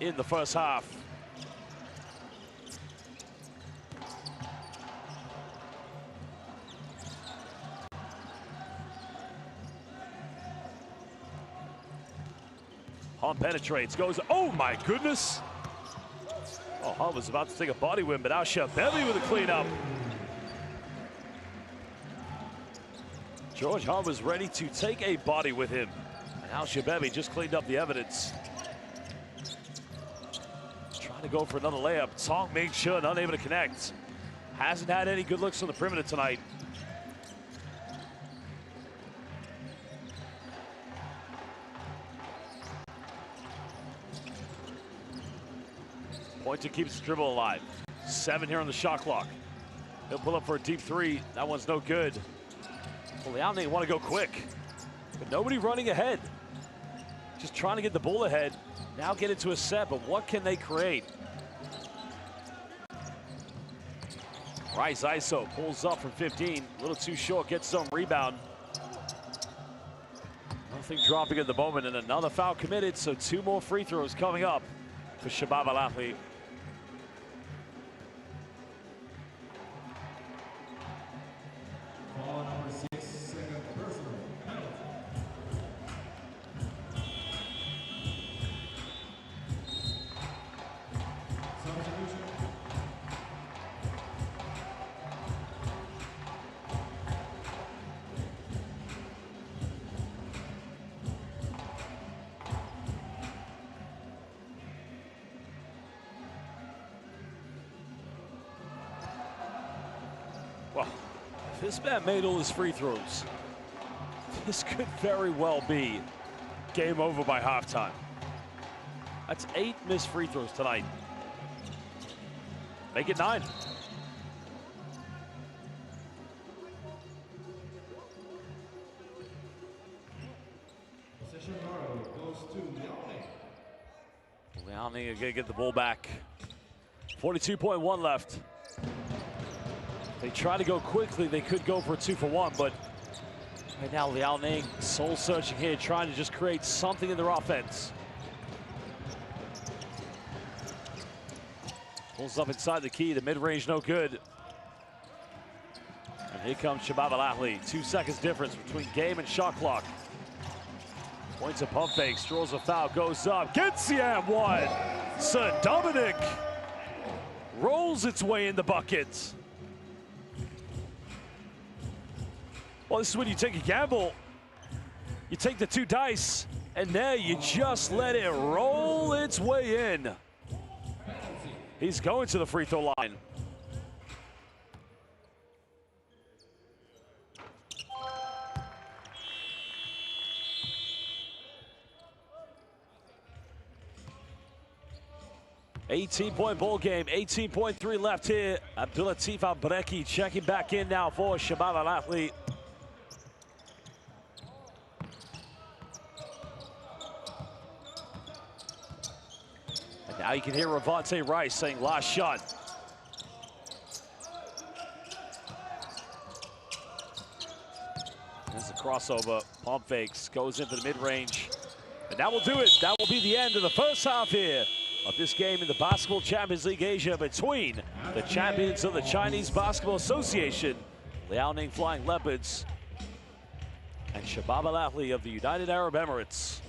Speaker 1: in the first half. Hunt penetrates, goes, oh my goodness. Oh, Hunt was about to take a body win, but Al-Shababi with a cleanup. George Hunt was ready to take a body with him. And Al-Shababi just cleaned up the evidence. Trying to go for another layup. Tong Ming-Chun unable to connect. Hasn't had any good looks on the perimeter tonight. Pointer keeps the dribble alive. 7 here on the shot clock. He'll pull up for a deep 3. That one's no good. Well, Liaoning want to go quick, but nobody running ahead. Just trying to get the ball ahead. Now get into a set, but what can they create? Rice ISO pulls up from 15. A little too short, gets some rebound. Nothing dropping at the moment, and another foul committed, so 2 more free throws coming up for Shabab Al Ahli. Well, if this man made all his free throws, this could very well be game over by halftime. That's 8 missed free throws tonight. Make it 9.
Speaker 2: Possession goes to Liaoning.
Speaker 1: Liaoning gonna get the ball back. 42.1 left. They try to go quickly, they could go for a 2 for 1, but right now Liaoning soul searching here, trying to just create something in their offense. Pulls up inside the key, the mid-range no good. And Here comes Shabab Al Ahli. 2 seconds difference between game and shot clock. Points a pump fake, draws a foul, goes up, gets the and one. Sir Dominic rolls its way in the bucket. Well, this is when you take a gamble. You take the 2 dice, and there you just let it roll its way in. He's going to the free throw line. $18-point ball game, 18.3 left here. Abdulatif Albreki checking back in now for Shabab Al Ahli. And now you can hear Ravante Rice saying last shot. There's a crossover, pump fakes, goes into the mid-range. And that will do it. That will be the end of the first half here of this game in the Basketball Champions League Asia between the champions of the Chinese Basketball Association, Liaoning Flying Leopards, and Shabab Al Ahli of the United Arab Emirates.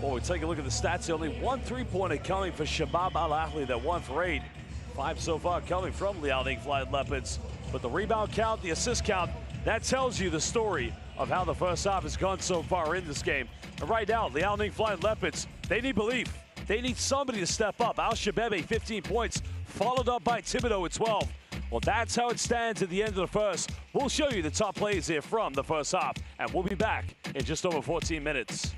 Speaker 1: Oh, we take a look at the stats. Only 1 3-pointer coming for Shabab Al Ahli. That 1 for 8. 5 so far coming from Liaoning Flying Leopards. But the rebound count, the assist count, that tells you the story of how the first half has gone so far in this game. And right now, Liaoning Flying Leopards, they need belief. They need somebody to step up. Al Shabebe, 15 points, followed up by Thibodeau at 12. Well, that's how it stands at the end of the first. We'll show you the top plays here from the first half, and we'll be back in just over 14 minutes.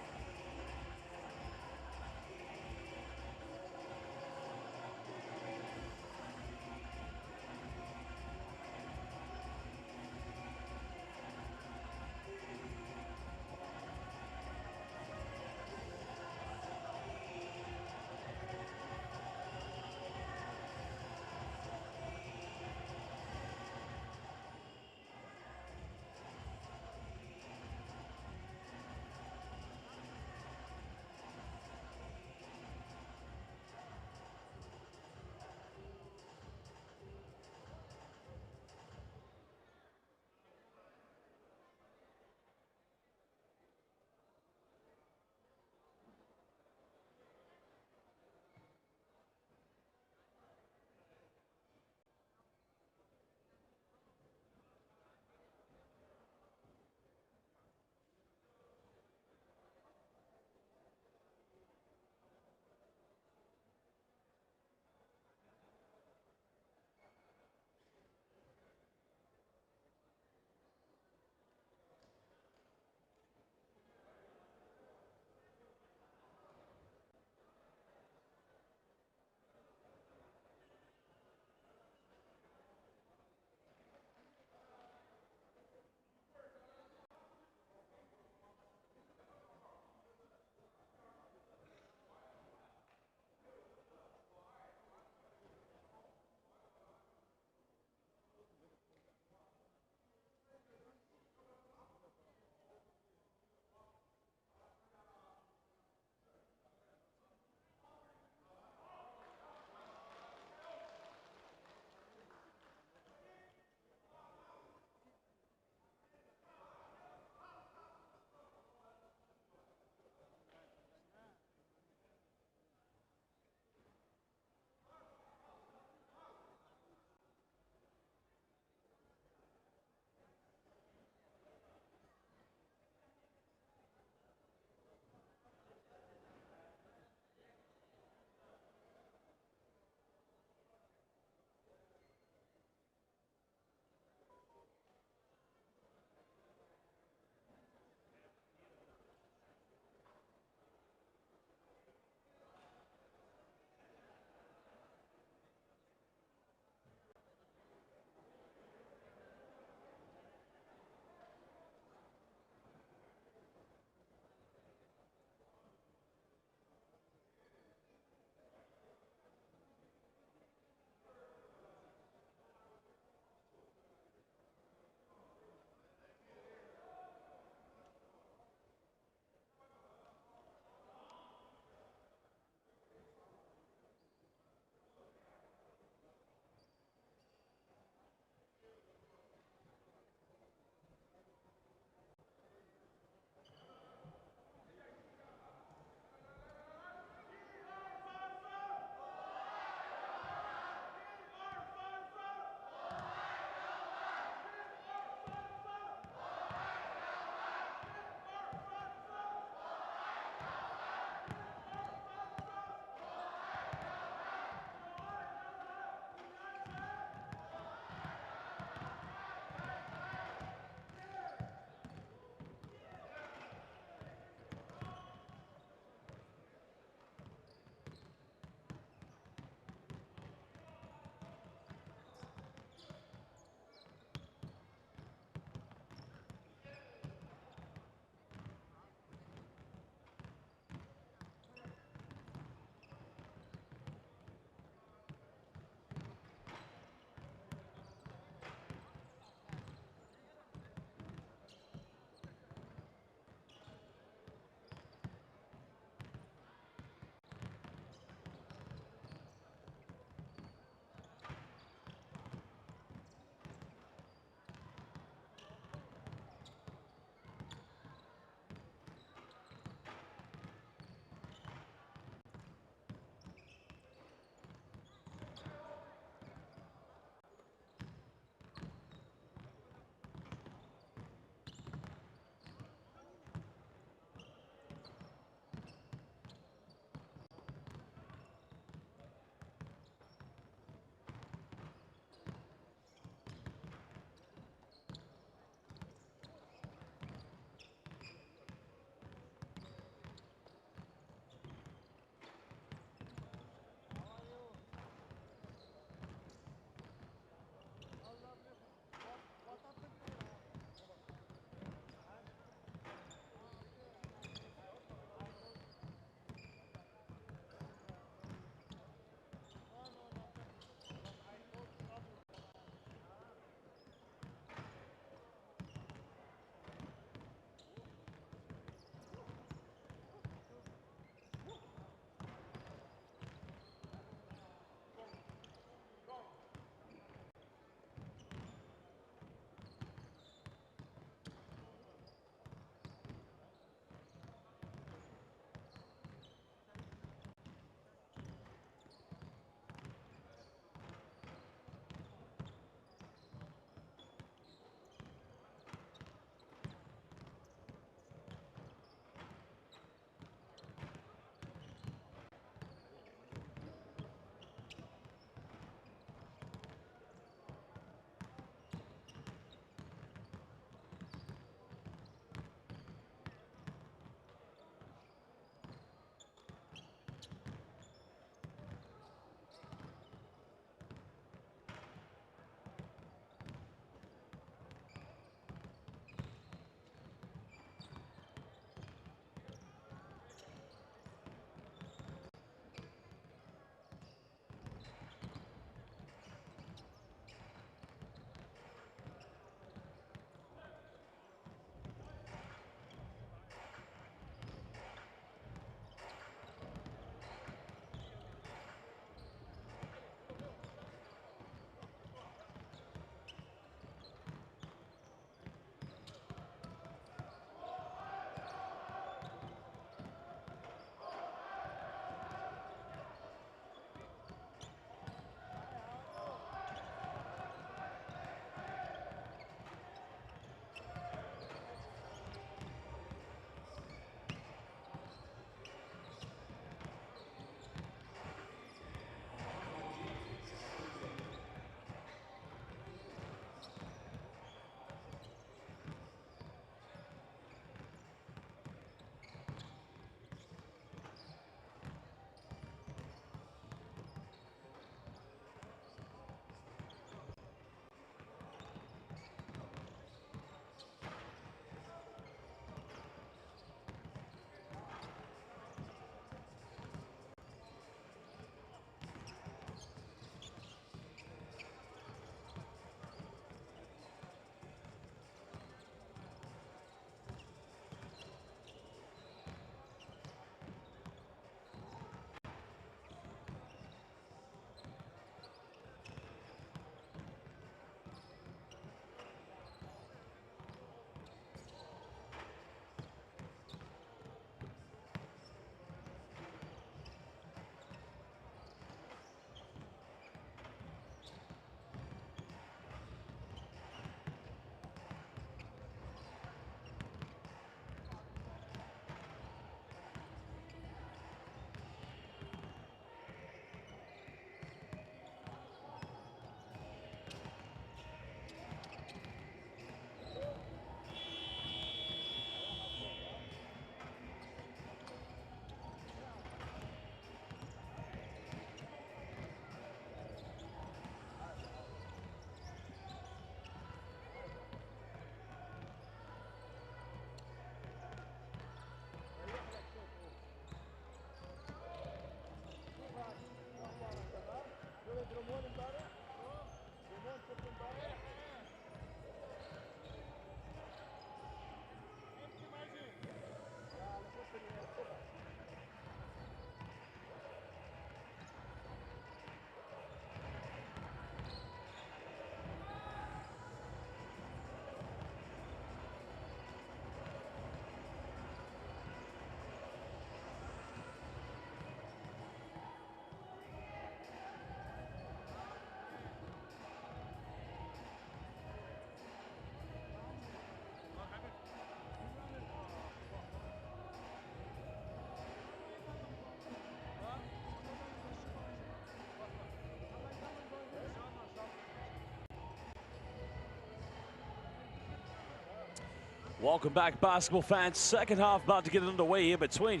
Speaker 1: Welcome back, basketball fans. Second half about to get underway here between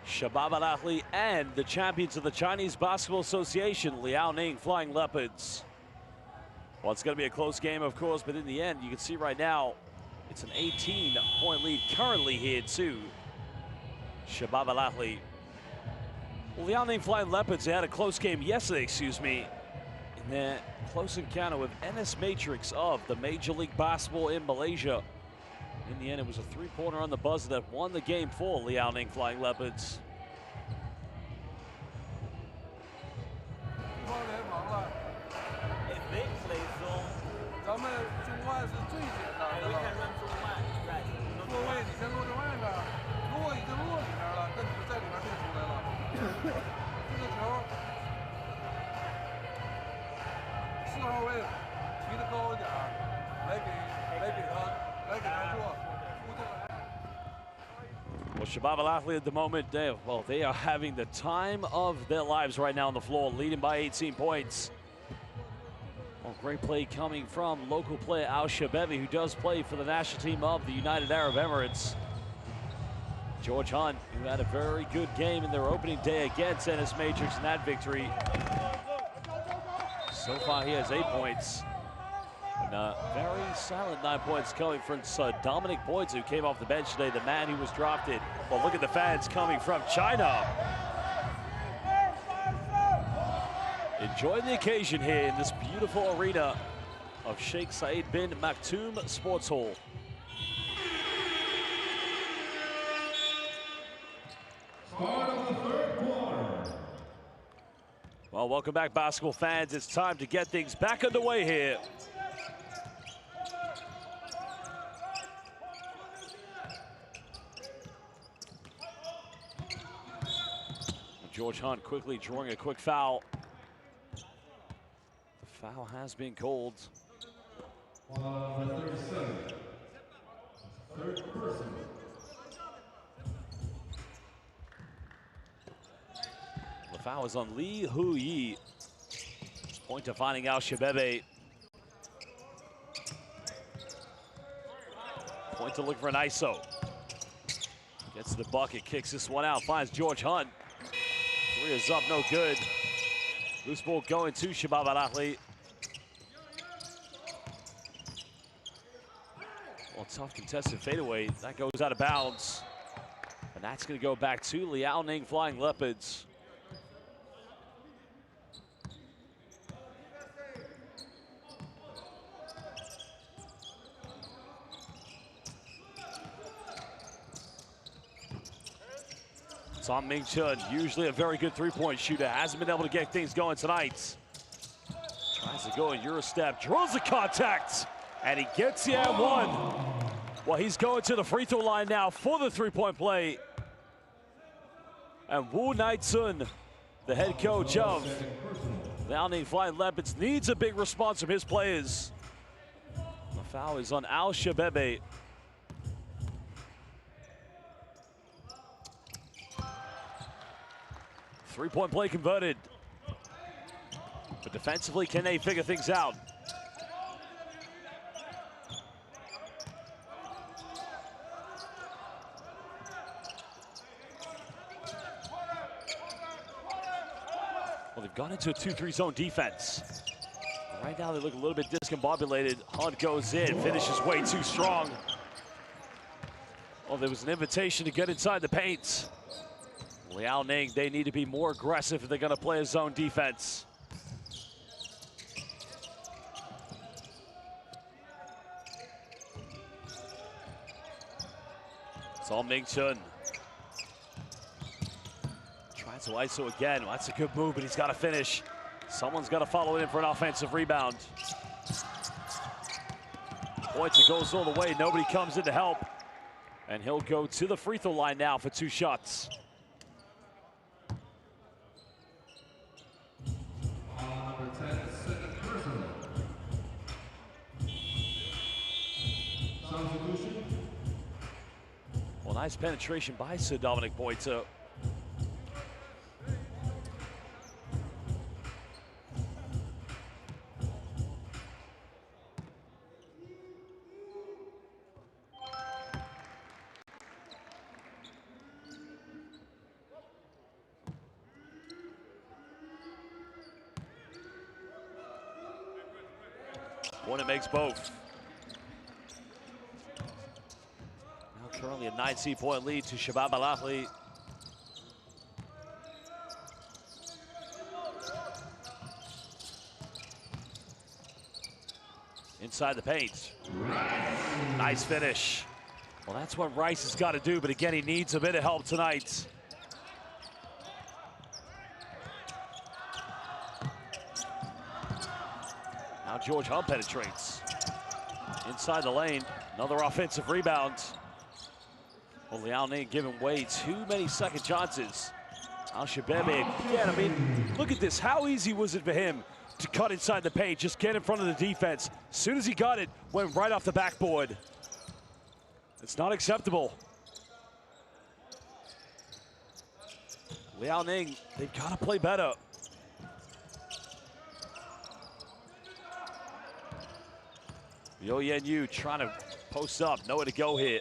Speaker 1: Shabab Al Ahli and the champions of the Chinese Basketball Association, Liaoning Flying Leopards. Well, it's going to be a close game, of course, but in the end, you can see right now, it's an 18-point lead currently here to Shabab Al Ahli. Well, Liaoning Flying Leopards, they had a close game yesterday, in their close encounter with NS Matrix of the Major League Basketball in Malaysia. In the end, it was a three-pointer on the buzzer that won the game for Liaoning Flying Leopards. Well, Shabab Al Ahli at the moment, they are having the time of their lives right now on the floor, leading by 18 points. Well, great play coming from local player Al Shababi, who does play for the national team of the United Arab Emirates. George Hunt, who had a very good game in their opening day against NS Matrix in that victory. So far, he has 8 points. And very silent 9 points coming from Dominic Boyds, who came off the bench today, the man who was drafted. Well, look at the fans coming from China. Enjoying the occasion here in this beautiful arena of Sheikh Saeed bin Maktoum Sports Hall.
Speaker 3: Start of the third quarter.
Speaker 1: Well, welcome back, basketball fans. It's time to get things back underway here. George Hunt quickly drawing a quick foul. The foul has been called.
Speaker 3: 37. Third person.
Speaker 1: The foul is on Li Hu Yi. Point to finding Al Shababi. Point to look for an ISO. Gets the bucket, kicks this one out, finds George Hunt. Three is up, no good. Loose ball going to Shabab Al Ahli. Well, tough contested fadeaway. That goes out of bounds. And that's going to go back to Liaoning Flying Leopards. Song Ming Chun, usually a very good three-point shooter, hasn't been able to get things going tonight. Tries to go in Eurostep, draws the contact, and he gets the and one. Well, he's going to the free throw line now for the three-point play. And Wu Nai-Tsun, the head coach of Liaoning Flying Leopards, needs a big response from his players. The foul is on Al Shababi. Three-point play converted. But defensively, can they figure things out? Well, they've gone into a 2-3 zone defense. Right now, they look a little bit discombobulated. Hunt goes in, finishes way too strong. Well, there was an invitation to get inside the paint. Liaoning, they need to be more aggressive if they're going to play a zone defense. Song Ming Chun. Tries to ISO again. That's a good move, but he's got to finish. Someone's got to follow it in for an offensive rebound. Points, it goes all the way. Nobody comes in to help. And he'll go to the free throw line now for 2 shots. Well, nice penetration by Sir Dominic Boyds. Opponent makes both. Now currently a 19-point lead to Shabab Al Ahli. Inside the paint. Nice finish. Well, that's what Rice has got to do, but again, he needs a bit of help tonight. Now George Hunt penetrates. Inside the lane, another offensive rebound. Well, Liaoning giving way too many second chances. Shabab again, I mean, look at this. How easy was it for him to cut inside the paint, just get in front of the defense? As soon as he got it, went right off the backboard. It's not acceptable. Liaoning, they've got to play better. Yu trying to post up, nowhere to go here.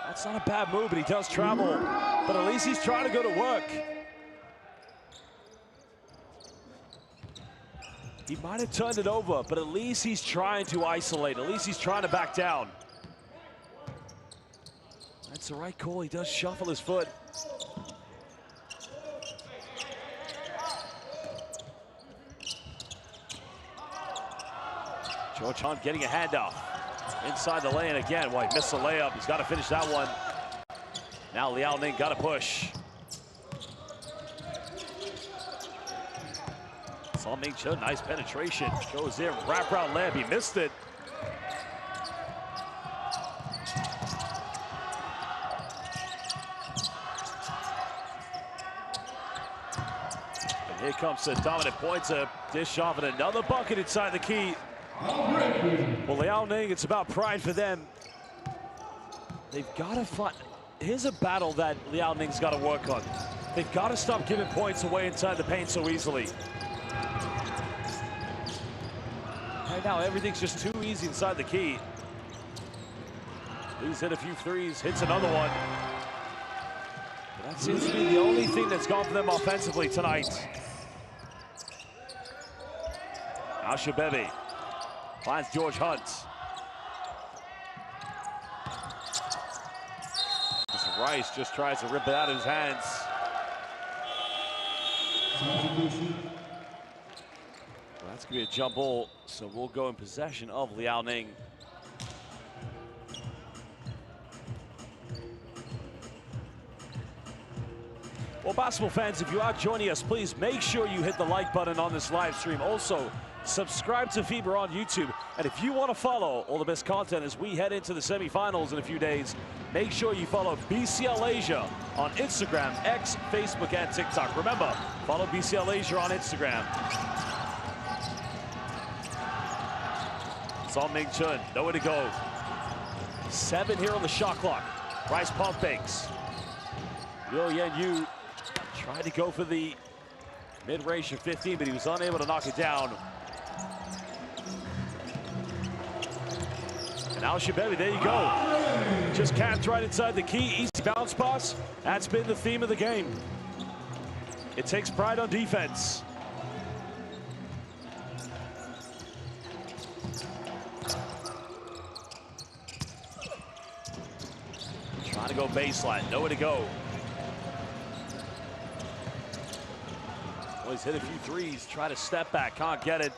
Speaker 1: That's not a bad move, but he does travel. But at least he's trying to go to work. He might have turned it over, but at least he's trying to isolate. At least he's trying to back down. That's the right call. He does shuffle his foot. George Hunt getting a handoff. Inside the lane again. Well, he missed the layup. He's got to finish that one. Now Liaoning got to push. Ming Chun, nice penetration. Goes in, wraparound layup. He missed it. And here comes the dominant pointer. Dish off and another bucket inside the key. Well, Liaoning, it's about pride for them. They've got to find. Here's a battle that Liaoning's got to work on. They've got to stop giving points away inside the paint so easily. Right now, everything's just too easy inside the key. He's hit a few threes, hits another one. But that seems to be the only thing that's gone for them offensively tonight. Now Shabab finds George Hunt. Rice just tries to rip it out of his hands. Well, that's gonna be a jump ball, so we'll go in possession of Liaoning. Well, basketball fans, if you are joining us, please make sure you hit the like button on this live stream. Also, subscribe to FIBA on YouTube. And if you want to follow all the best content as we head into the semifinals in a few days, make sure you follow BCL Asia on Instagram, X, Facebook, and TikTok. Remember, follow BCL Asia on Instagram. Ming Chun, nowhere to go. 7 here on the shot clock. Rice pump fakes. Yu tried to go for the mid-range of 15, but he was unable to knock it down. And now Shabab, there you go. Just capped right inside the key. Easy bounce pass. That's been the theme of the game. It takes pride on defense. Trying to go baseline, nowhere to go. Well, he's hit a few threes, try to step back, can't get it.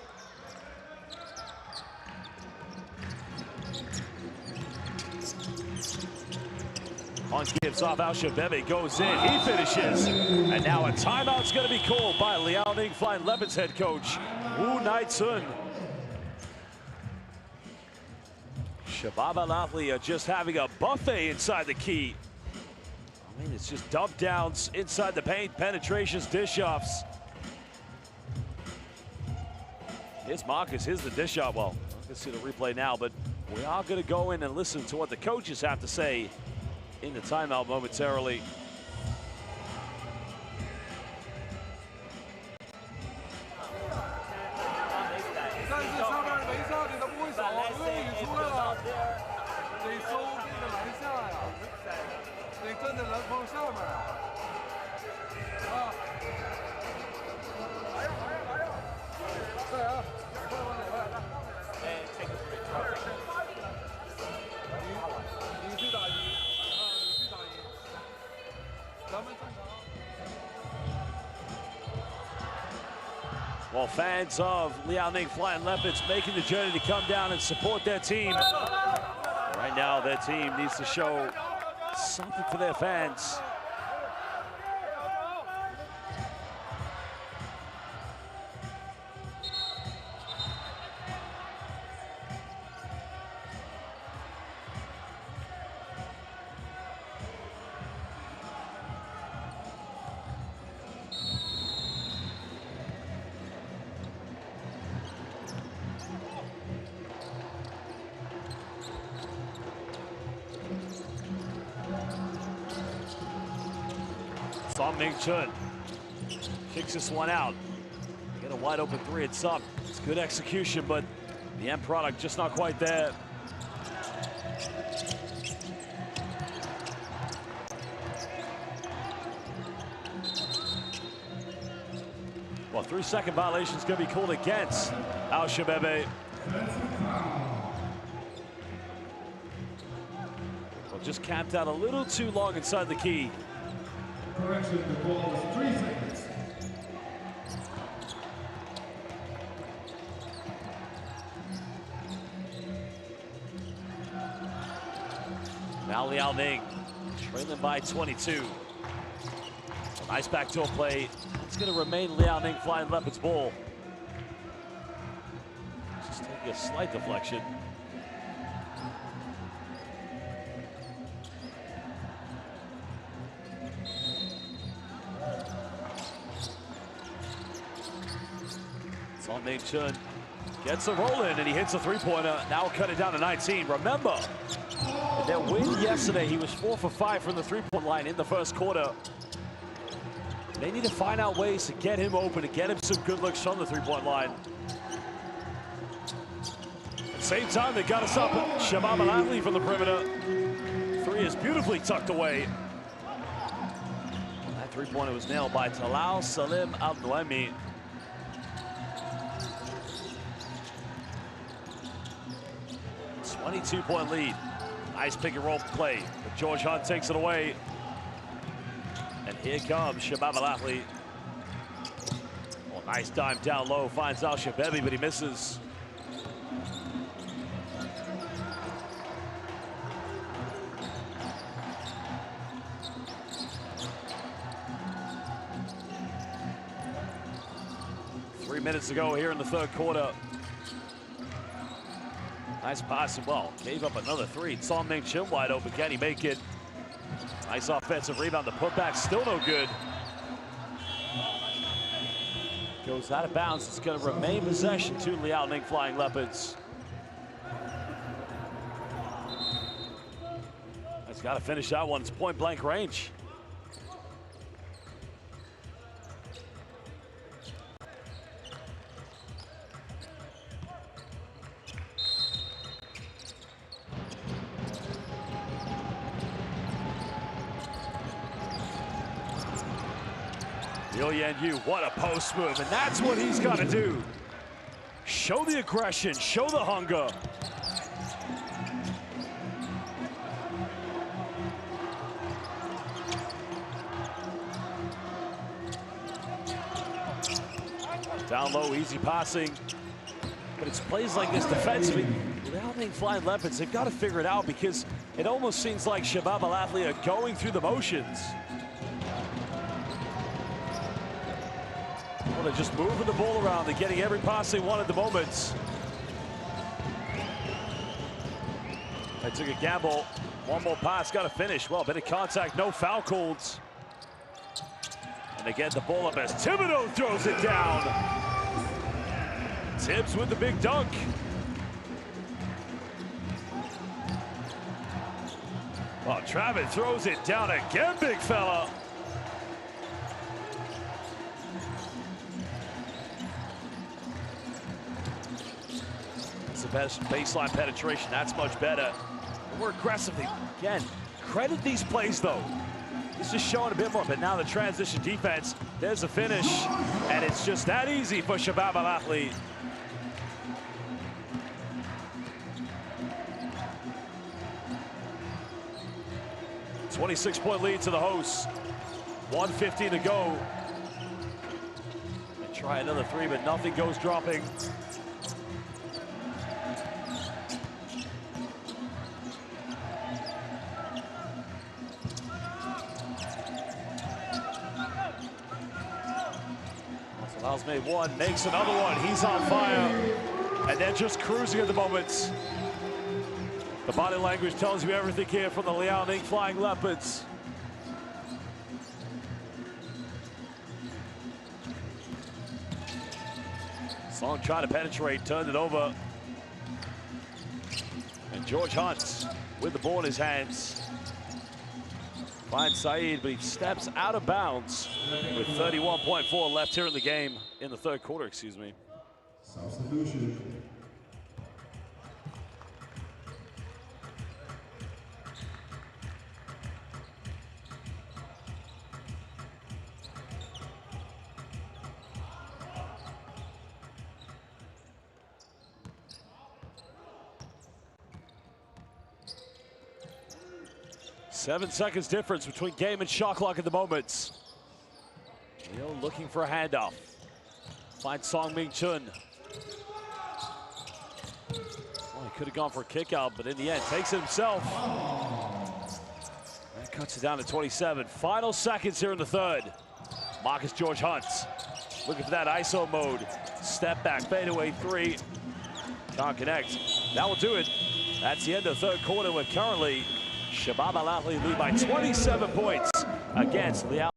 Speaker 1: Hunt gives off, Shabab goes in, he finishes. And now a timeout's gonna be called by Liaoning Flying Leopards head coach, Wu Nai-Tsun. Shabab Al Ahli are just having a buffet inside the key. I mean, it's just dump downs inside the paint, penetrations, dish offs. Here's Marcus, here's the dish off. Well, I can see the replay now, but we are gonna go in and listen to what the coaches have to say in the timeout momentarily.
Speaker 2: Take a break.
Speaker 1: Well, fans of Liaoning Flying Leopards making the journey to come down and support their team. Right now, their team needs to show something for their fans. Ming Chun kicks this one out. Get a wide open three. It's up. It's good execution, but the end product just not quite there. Well, 3-second violation is going to be called against Al Shabab. Well, just camped out a little too long inside the key.
Speaker 3: Correction, the ball is 3 seconds.
Speaker 1: Now Liaoning trailing by 22. Nice backdoor play. It's going to remain Liaoning Flying Leopards ball. Just taking a slight deflection. Ming Chun gets a roll in and he hits a three-pointer. Now cut it down to 19. Remember, in their win yesterday, he was 4 for 5 from the three-point line in the first quarter. They need to find out ways to get him open, to get him some good looks from the three-point line. At the same time, they got us up. Shabab Al Ahli from the perimeter. Three is beautifully tucked away. That three-pointer was nailed by Talal Salim Al-Noemi. 22-point lead. Nice pick and roll play, but George Hunt takes it away. And here comes Shabab Al Ahli. Well, nice dime down low, finds Al Shababi, but he misses. Three minutes to go here in the third quarter. Nice pass and well, gave up another three. Saw Ming Chun wide open. Can he make it? Nice offensive rebound. The putback still no good. Goes out of bounds. It's going to remain possession to Liaoning Flying Leopards. That's got to finish that one. It's point blank range. Yu, what a post move, and that's what he's got to do. Show the aggression, show the hunger. Down low, easy passing. But it's plays like this defensively. Liaoning Flying Leopards, they've got to figure it out because it almost seems like Shabab Al Ahli are going through the motions. Well, they're just moving the ball around. They're getting every pass they want at the moment. They took a gamble. One more pass, got to finish. Well, bit of contact, no foul calls. And they get the ball up as Thibodeau throws it down. Tibbs with the big dunk. Oh, Travis throws it down again, big fella. It's the best baseline penetration. That's much better. More aggressively. Again, credit these plays, though. This is showing a bit more, but now the transition defense. There's a finish, and it's just that easy for Shabab Al Ahli. A 26-point lead to the hosts. 1:50 to go. And Try another three, but nothing goes dropping. Al's made one, makes another one. He's on fire. And they're just cruising at the moment. The body language tells you everything here from the Liaoning Flying Leopards. Song trying to penetrate, turned it over. And George Hunt with the ball in his hands. Finds Saeed, but he steps out of bounds with 31.4 left here in the game, in the third quarter, excuse me.
Speaker 3: Substitution.
Speaker 1: Seven seconds difference between game and shot clock at the moment. Leo looking for a handoff. Finds Song Ming Chun. Well, he could have gone for a kick out, but in the end, takes it himself. That cuts it down to 27. Final seconds here in the third. Marcus George Hunt looking for that ISO mode. Step back, fadeaway three. Can't connect. That will do it. That's the end of the third quarter. We're currently Shabab Al Ahli lead by 27 points against Liaoning.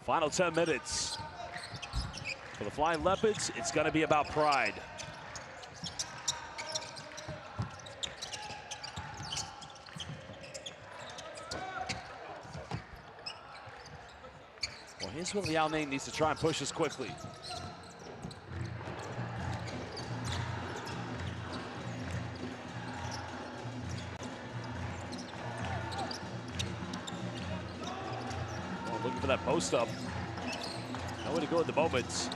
Speaker 1: Final 10 minutes. For the Flying Leopards, it's going to be about pride. Well, here's what Liaoning needs to try and push this quickly. Looking for that post up. Nowhere to go at the moment.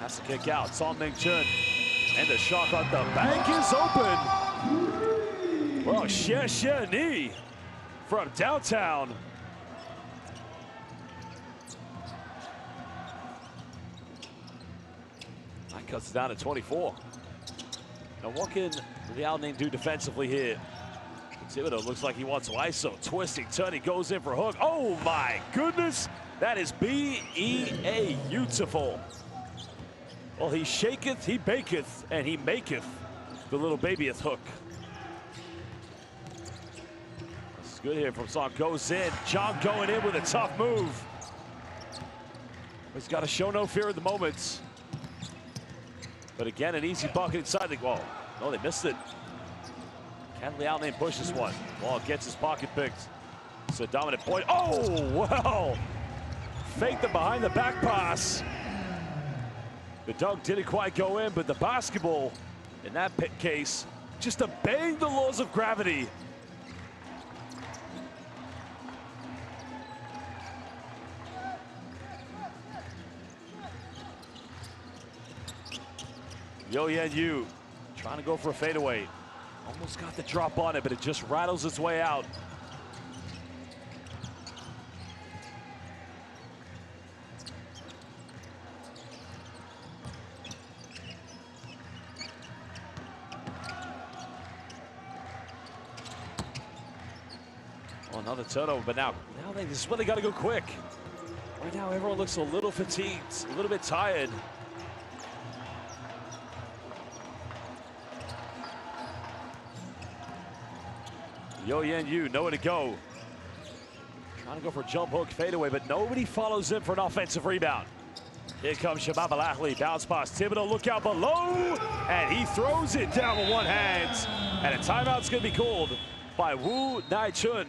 Speaker 1: Has to kick out. Song Ming Chun. And the shot on the bank is open. Well, Xie Ni from downtown. That cuts it down to 24. Now what can Liaoning do defensively here? Thibodeau looks like he wants to ISO. Twisting, turning, goes in for a hook. Oh my goodness! That is B-E-A, beautiful. Well, he shaketh, he baketh, and he maketh the little babyeth hook. This is good here from Song. Goes in. John going in with a tough move. He's got to show no fear at the moments. But again, an easy bucket inside the goal. No, they missed it. Can Liaoning push this one? Ball gets his pocket picked. It's a dominant point. Oh, well. Faked the behind the back pass. The dunk didn't quite go in, but the basketball, in that case, just obeying the laws of gravity. Yu trying to go for a fadeaway. Almost got the drop on it, but it just rattles its way out. Oh, another turnover, but now this is where they got to go quick. Right now, everyone looks a little fatigued, a little bit tired. Yu nowhere to go. Trying to go for a jump hook fadeaway, but nobody follows him for an offensive rebound. Here comes Shabab Al Ahli, bounce pass. Thibodeau, look out below, and he throws it down with one hand. And a timeout's going to be called by Wu Nai-chun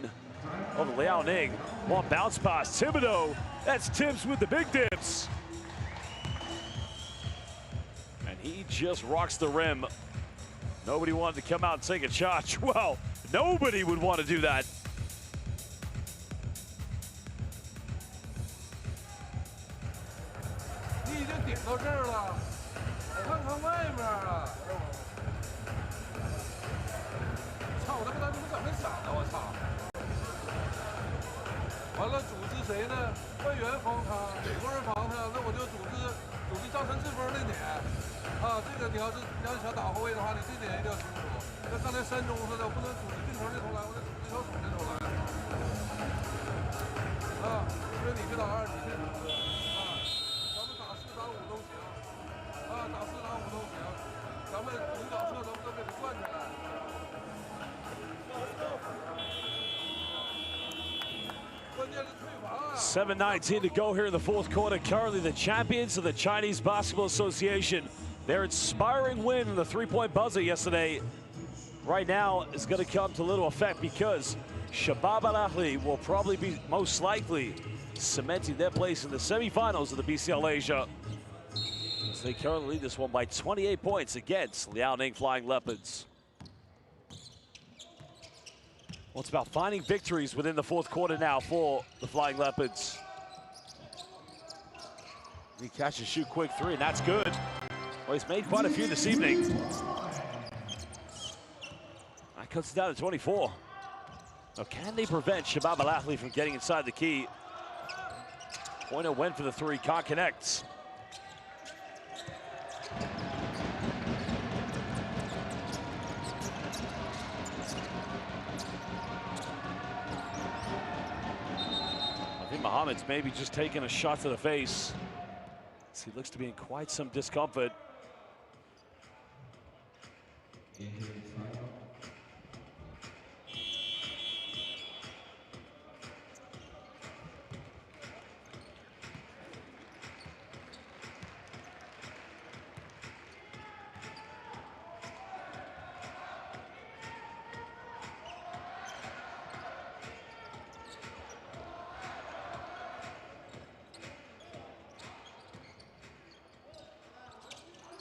Speaker 1: of Liaoning. One bounce pass. Thibodeau, that's Tibbs with the big dips. And he just rocks the rim. Nobody wanted to come out and take a charge. Well, nobody would want to do that. $7:19 to go here in the fourth quarter. Currently the champions of the Chinese Basketball Association. Their inspiring win in the three-point buzzer yesterday right now is going to come to little effect because Shabab Al Ahli will probably be most likely cementing their place in the semifinals of the BCL Asia. As they currently lead this one by 28 points against Liaoning Flying Leopards. Well, it's about finding victories within the fourth quarter now for the Flying Leopards. He catches shoot quick three, and that's good. Well, he's made quite a few this evening. That cuts it down to 24. Now, can they prevent Shabab Al Ahli from getting inside the key? Pointer went for the three, can't connect. I think Muhammad's maybe just taking a shot to the face. He looks to be in quite some discomfort.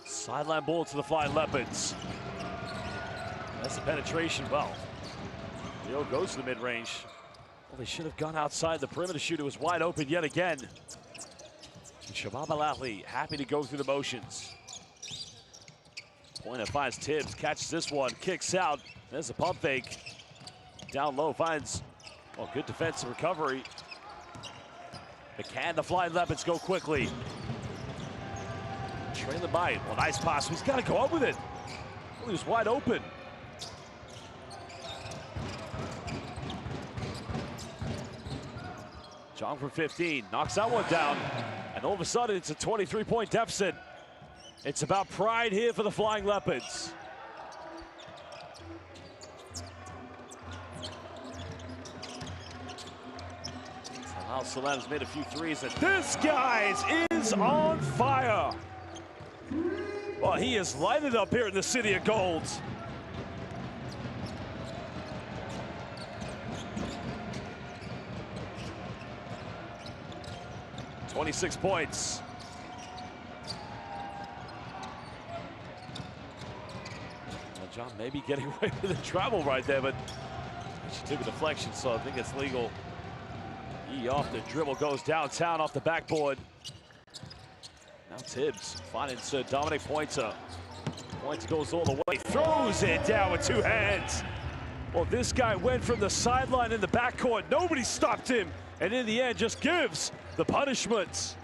Speaker 1: Sideline ball to the Flying Leopards. That's the penetration. Well, Leo goes to the mid-range. Well, they should have gone outside. The perimeter shooter was wide open yet again. And Shabab Al Ahli happy to go through the motions. Pointer finds Tibbs, catches this one, kicks out. There's a pump fake. Down low, finds, well, good defensive recovery. But can the Flying Leopards go quickly? Trailing by. Well, nice pass. He's got to go up with it. Well, he was wide open. John for 15. Knocks that one down. And all of a sudden, it's a 23-point deficit. It's about pride here for the Flying Leopards. Al Salam's made a few threes, and this, guys, is is on fire. Well, he is lighted up here in the City of Gold. "26 points. Well, John maybe getting away with the travel right there, but she took a deflection, so I think it's legal. He off the dribble, goes downtown off the backboard. Now Tibbs finding Sir Dominic Pointer. Pointer goes all the way, throws it down with two hands. Well, this guy went from the sideline in the backcourt. Nobody stopped him, and in the end just gives the punishment.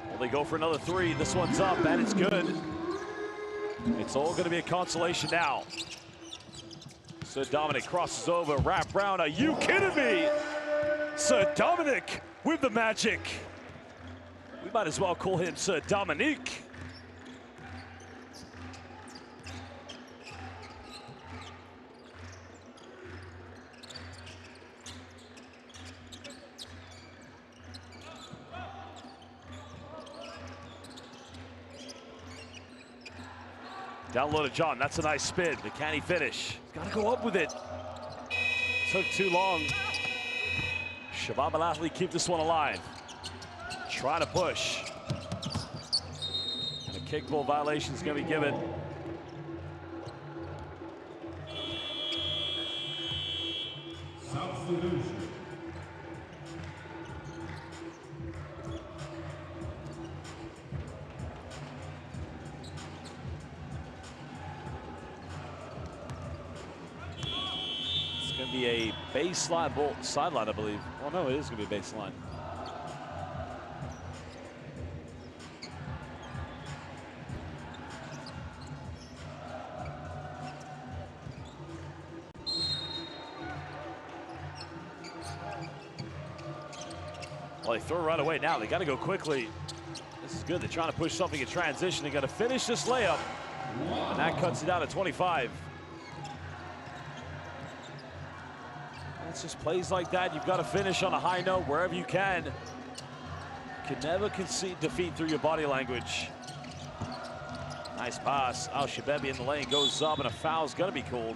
Speaker 1: Well, they go for another three. This one's up, and it's good. It's all going to be a consolation now. Sir Dominic crosses over, wrap round. Are you kidding me? Sir Dominic with the magic. We might as well call him Sir Dominique. Down low to John, that's a nice spin, but can he finish? He's gotta go up with it. Took too long. Shabab Al Ahli keep this one alive. Try to push. And a kickball violation is gonna be given.
Speaker 3: Substitution.
Speaker 1: Going to be a baseline ball, sideline, I believe. Oh no, it is going to be a baseline. Well, they throw it right away now. They got to go quickly. This is good. They're trying to push something in transition. They got to finish this layup, and that cuts it down to 25. It's just plays like that. You've got to finish on a high note wherever you can. Can never concede defeat through your body language. Nice pass. Al Shababi in the lane goes up, and a foul's going to be called.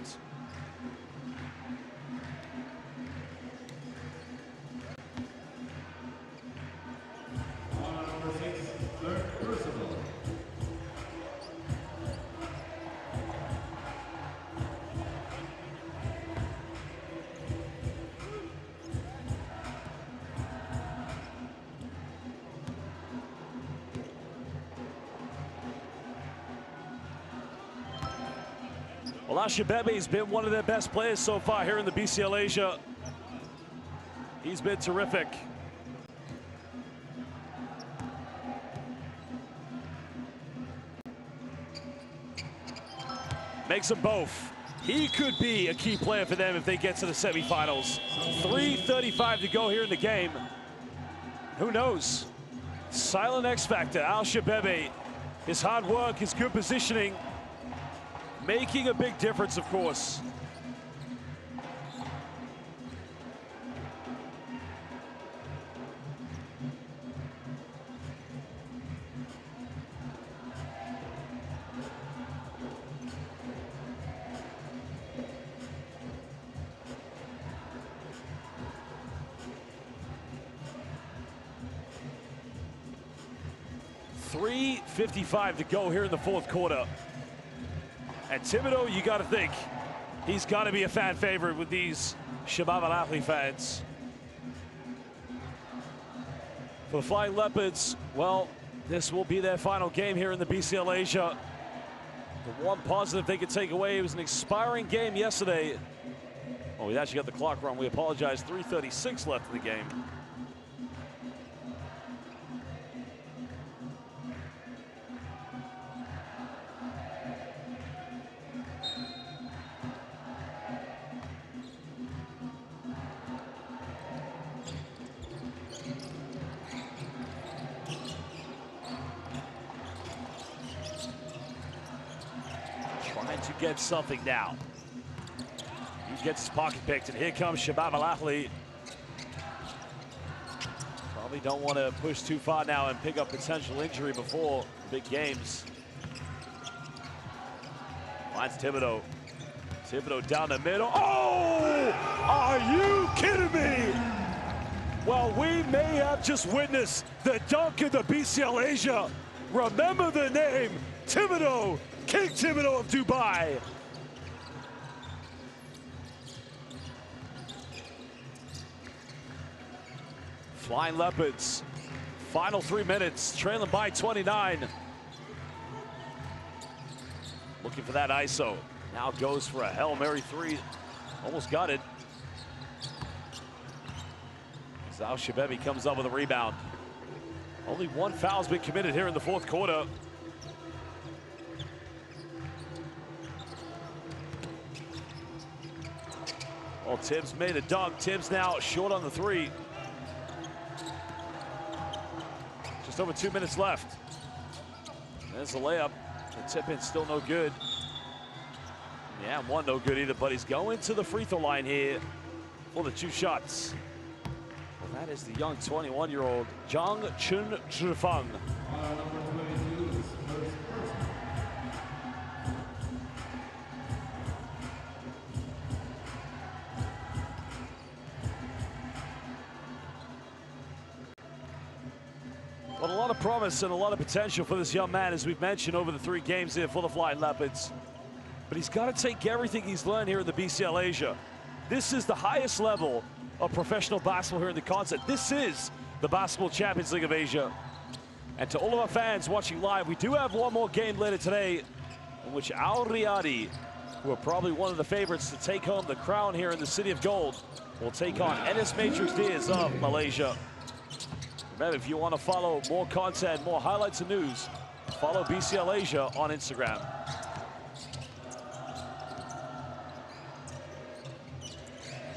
Speaker 1: Well, Al Shababi has been one of their best players so far here in the BCL Asia. He's been terrific. Makes them both. He could be a key player for them if they get to the semifinals. 3:35 to go here in the game. Who knows? Silent X factor, Al Shababi. His hard work, his good positioning, making a big difference, of course. .355 to go here in the fourth quarter. And Thibodeau, you got to think, he's got to be a fan favorite with these Shabab Al Ahli fans. For the Flying Leopards, well, this will be their final game here in the BCL Asia. The one positive they could take away, it was an expiring game yesterday. Oh, we actually got the clock wrong. We apologize. 3:36 left in the game. gets something now. He gets his pocket picked, and here comes Shabab Al Ahli. Probably don't want to push too far now and pick up potential injury before big games. Finds Thibodeau. Thibodeau down the middle. Oh! Are you kidding me? Well, we may have just witnessed the dunk in the BCL Asia. Remember the name, Thibodeau, King Thibodeau of Dubai. Flying Leopards, final 3 minutes, trailing by 29. Looking for that ISO. Now goes for a Hail Mary three. Almost got it. Shabab comes up with a rebound. Only one foul's been committed here in the fourth quarter. Well, Tibbs made a dunk. Tibbs now short on the three. Just over 2 minutes left. There's the layup. The tip-in still no good. Yeah, one no good either, but he's going to the free throw line here for the 2 shots. Well, that is the young 21-year-old Zhang Chun-Zhifeng. But a lot of promise and a lot of potential for this young man, as we've mentioned over the 3 games here for the Flying Leopards. But he's got to take everything he's learned here in the BCL Asia. This is the highest level of professional basketball here in the continent. This is the Basketball Champions League of Asia. And to all of our fans watching live, we do have one more game later today in which Al Riyadi, who are probably one of the favorites to take home the crown here in the City of Gold, will take on Enes Matrix Diaz of Malaysia. Remember, if you want to follow more content, more highlights and news, follow BCL Asia on Instagram.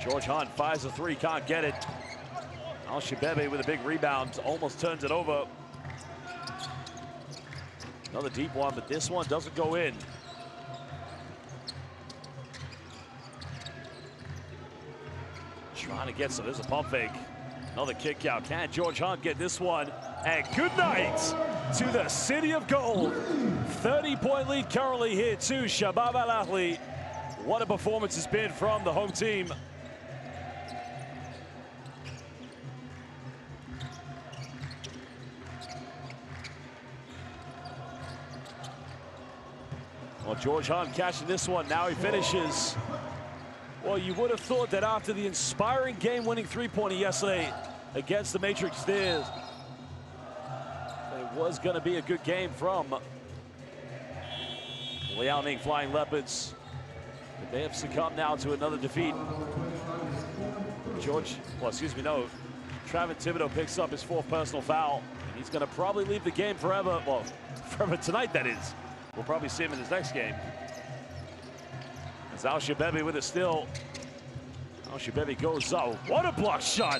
Speaker 1: George Hunt fires a three, can't get it. Al Shabab with a big rebound, almost turns it over. Another deep one, but this one doesn't go in. Trying to get some, there's a pump fake. Another kick out. Can George Hunt get this one? And good night to the City of Gold. 30-point lead currently here to Shabab Al Ahli. What a performance it's been from the home team. Well, George Hunt catching this one. Now he finishes. Well, you would have thought that after the inspiring game-winning three-pointer yesterday against the Matrix Diaz, it was going to be a good game from Liaoning Flying Leopards. But they have succumbed now to another defeat. Travis Thibodeau picks up his 4th personal foul. And he's going to probably leave the game forever. Well, forever tonight, that is. We'll probably see him in his next game. Al Shabab with a steal. Al Shabab goes, oh, what a block shot.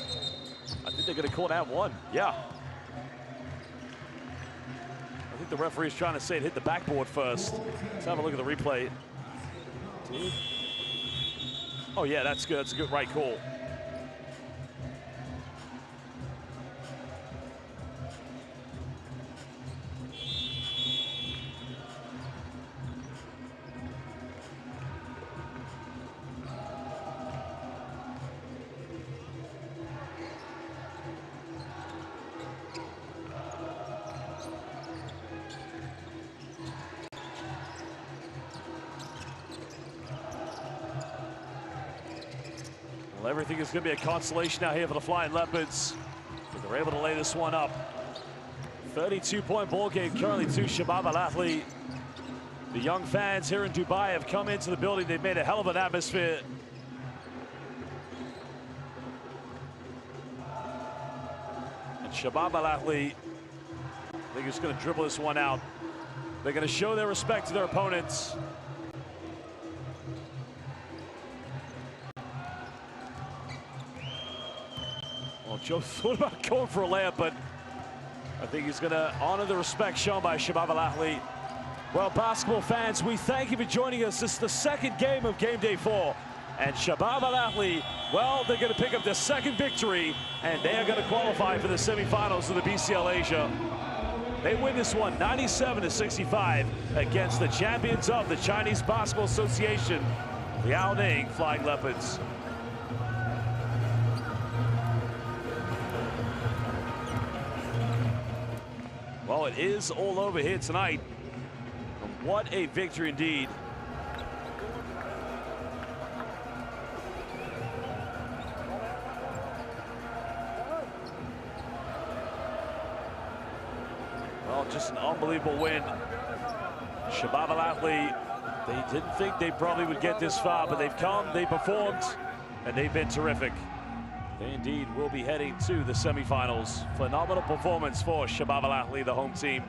Speaker 1: I think they're going to call that one. Yeah. I think the referee's trying to say it hit the backboard first. Let's have a look at the replay. Oh, yeah, that's good. That's a good right call. Well, everything is going to be a consolation out here for the Flying Leopards. But they're able to lay this one up. 32-point ball game currently to Shabab Al Ahli. The young fans here in Dubai have come into the building. They've made a hell of an atmosphere. And Shabab Al Ahli, I think, is going to dribble this one out. They're going to show their respect to their opponents. Well, Joe thought about going for a layup, but I think he's going to honor the respect shown by Shabab Al Ahli. Well, basketball fans, we thank you for joining us. This is the second game of game day 4. And Shabab Al Ahli, well, they're going to pick up their second victory, and they are going to qualify for the semifinals of the BCL Asia. They win this one 97-65 against the champions of the Chinese Basketball Association, Liaoning Flying Leopards. Well, it is all over here tonight. What a victory indeed. Well, just an unbelievable win. Shabab Al Ahli, they didn't think they probably would get this far, but they've come, they performed, and they've been terrific. They indeed will be heading to the semifinals. Phenomenal performance for Shabab Al Ahli, the home team.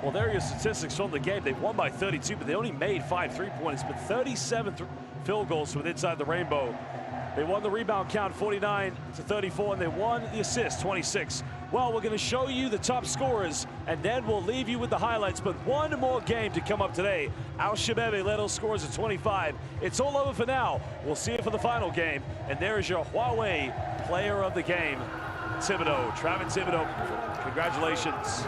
Speaker 1: Well, there are your statistics from the game. They won by 32, but they only made 5 3-pointers, but 37 field goals from inside the rainbow. They won the rebound count 49-34, and they won the assist 26. Well, we're going to show you the top scorers, and then we'll leave you with the highlights. But one more game to come up today. Al Shabab led all scores at 25. It's all over for now. We'll see you for the final game. And there is your Huawei player of the game, Thibodeau. Travis Thibodeau, congratulations.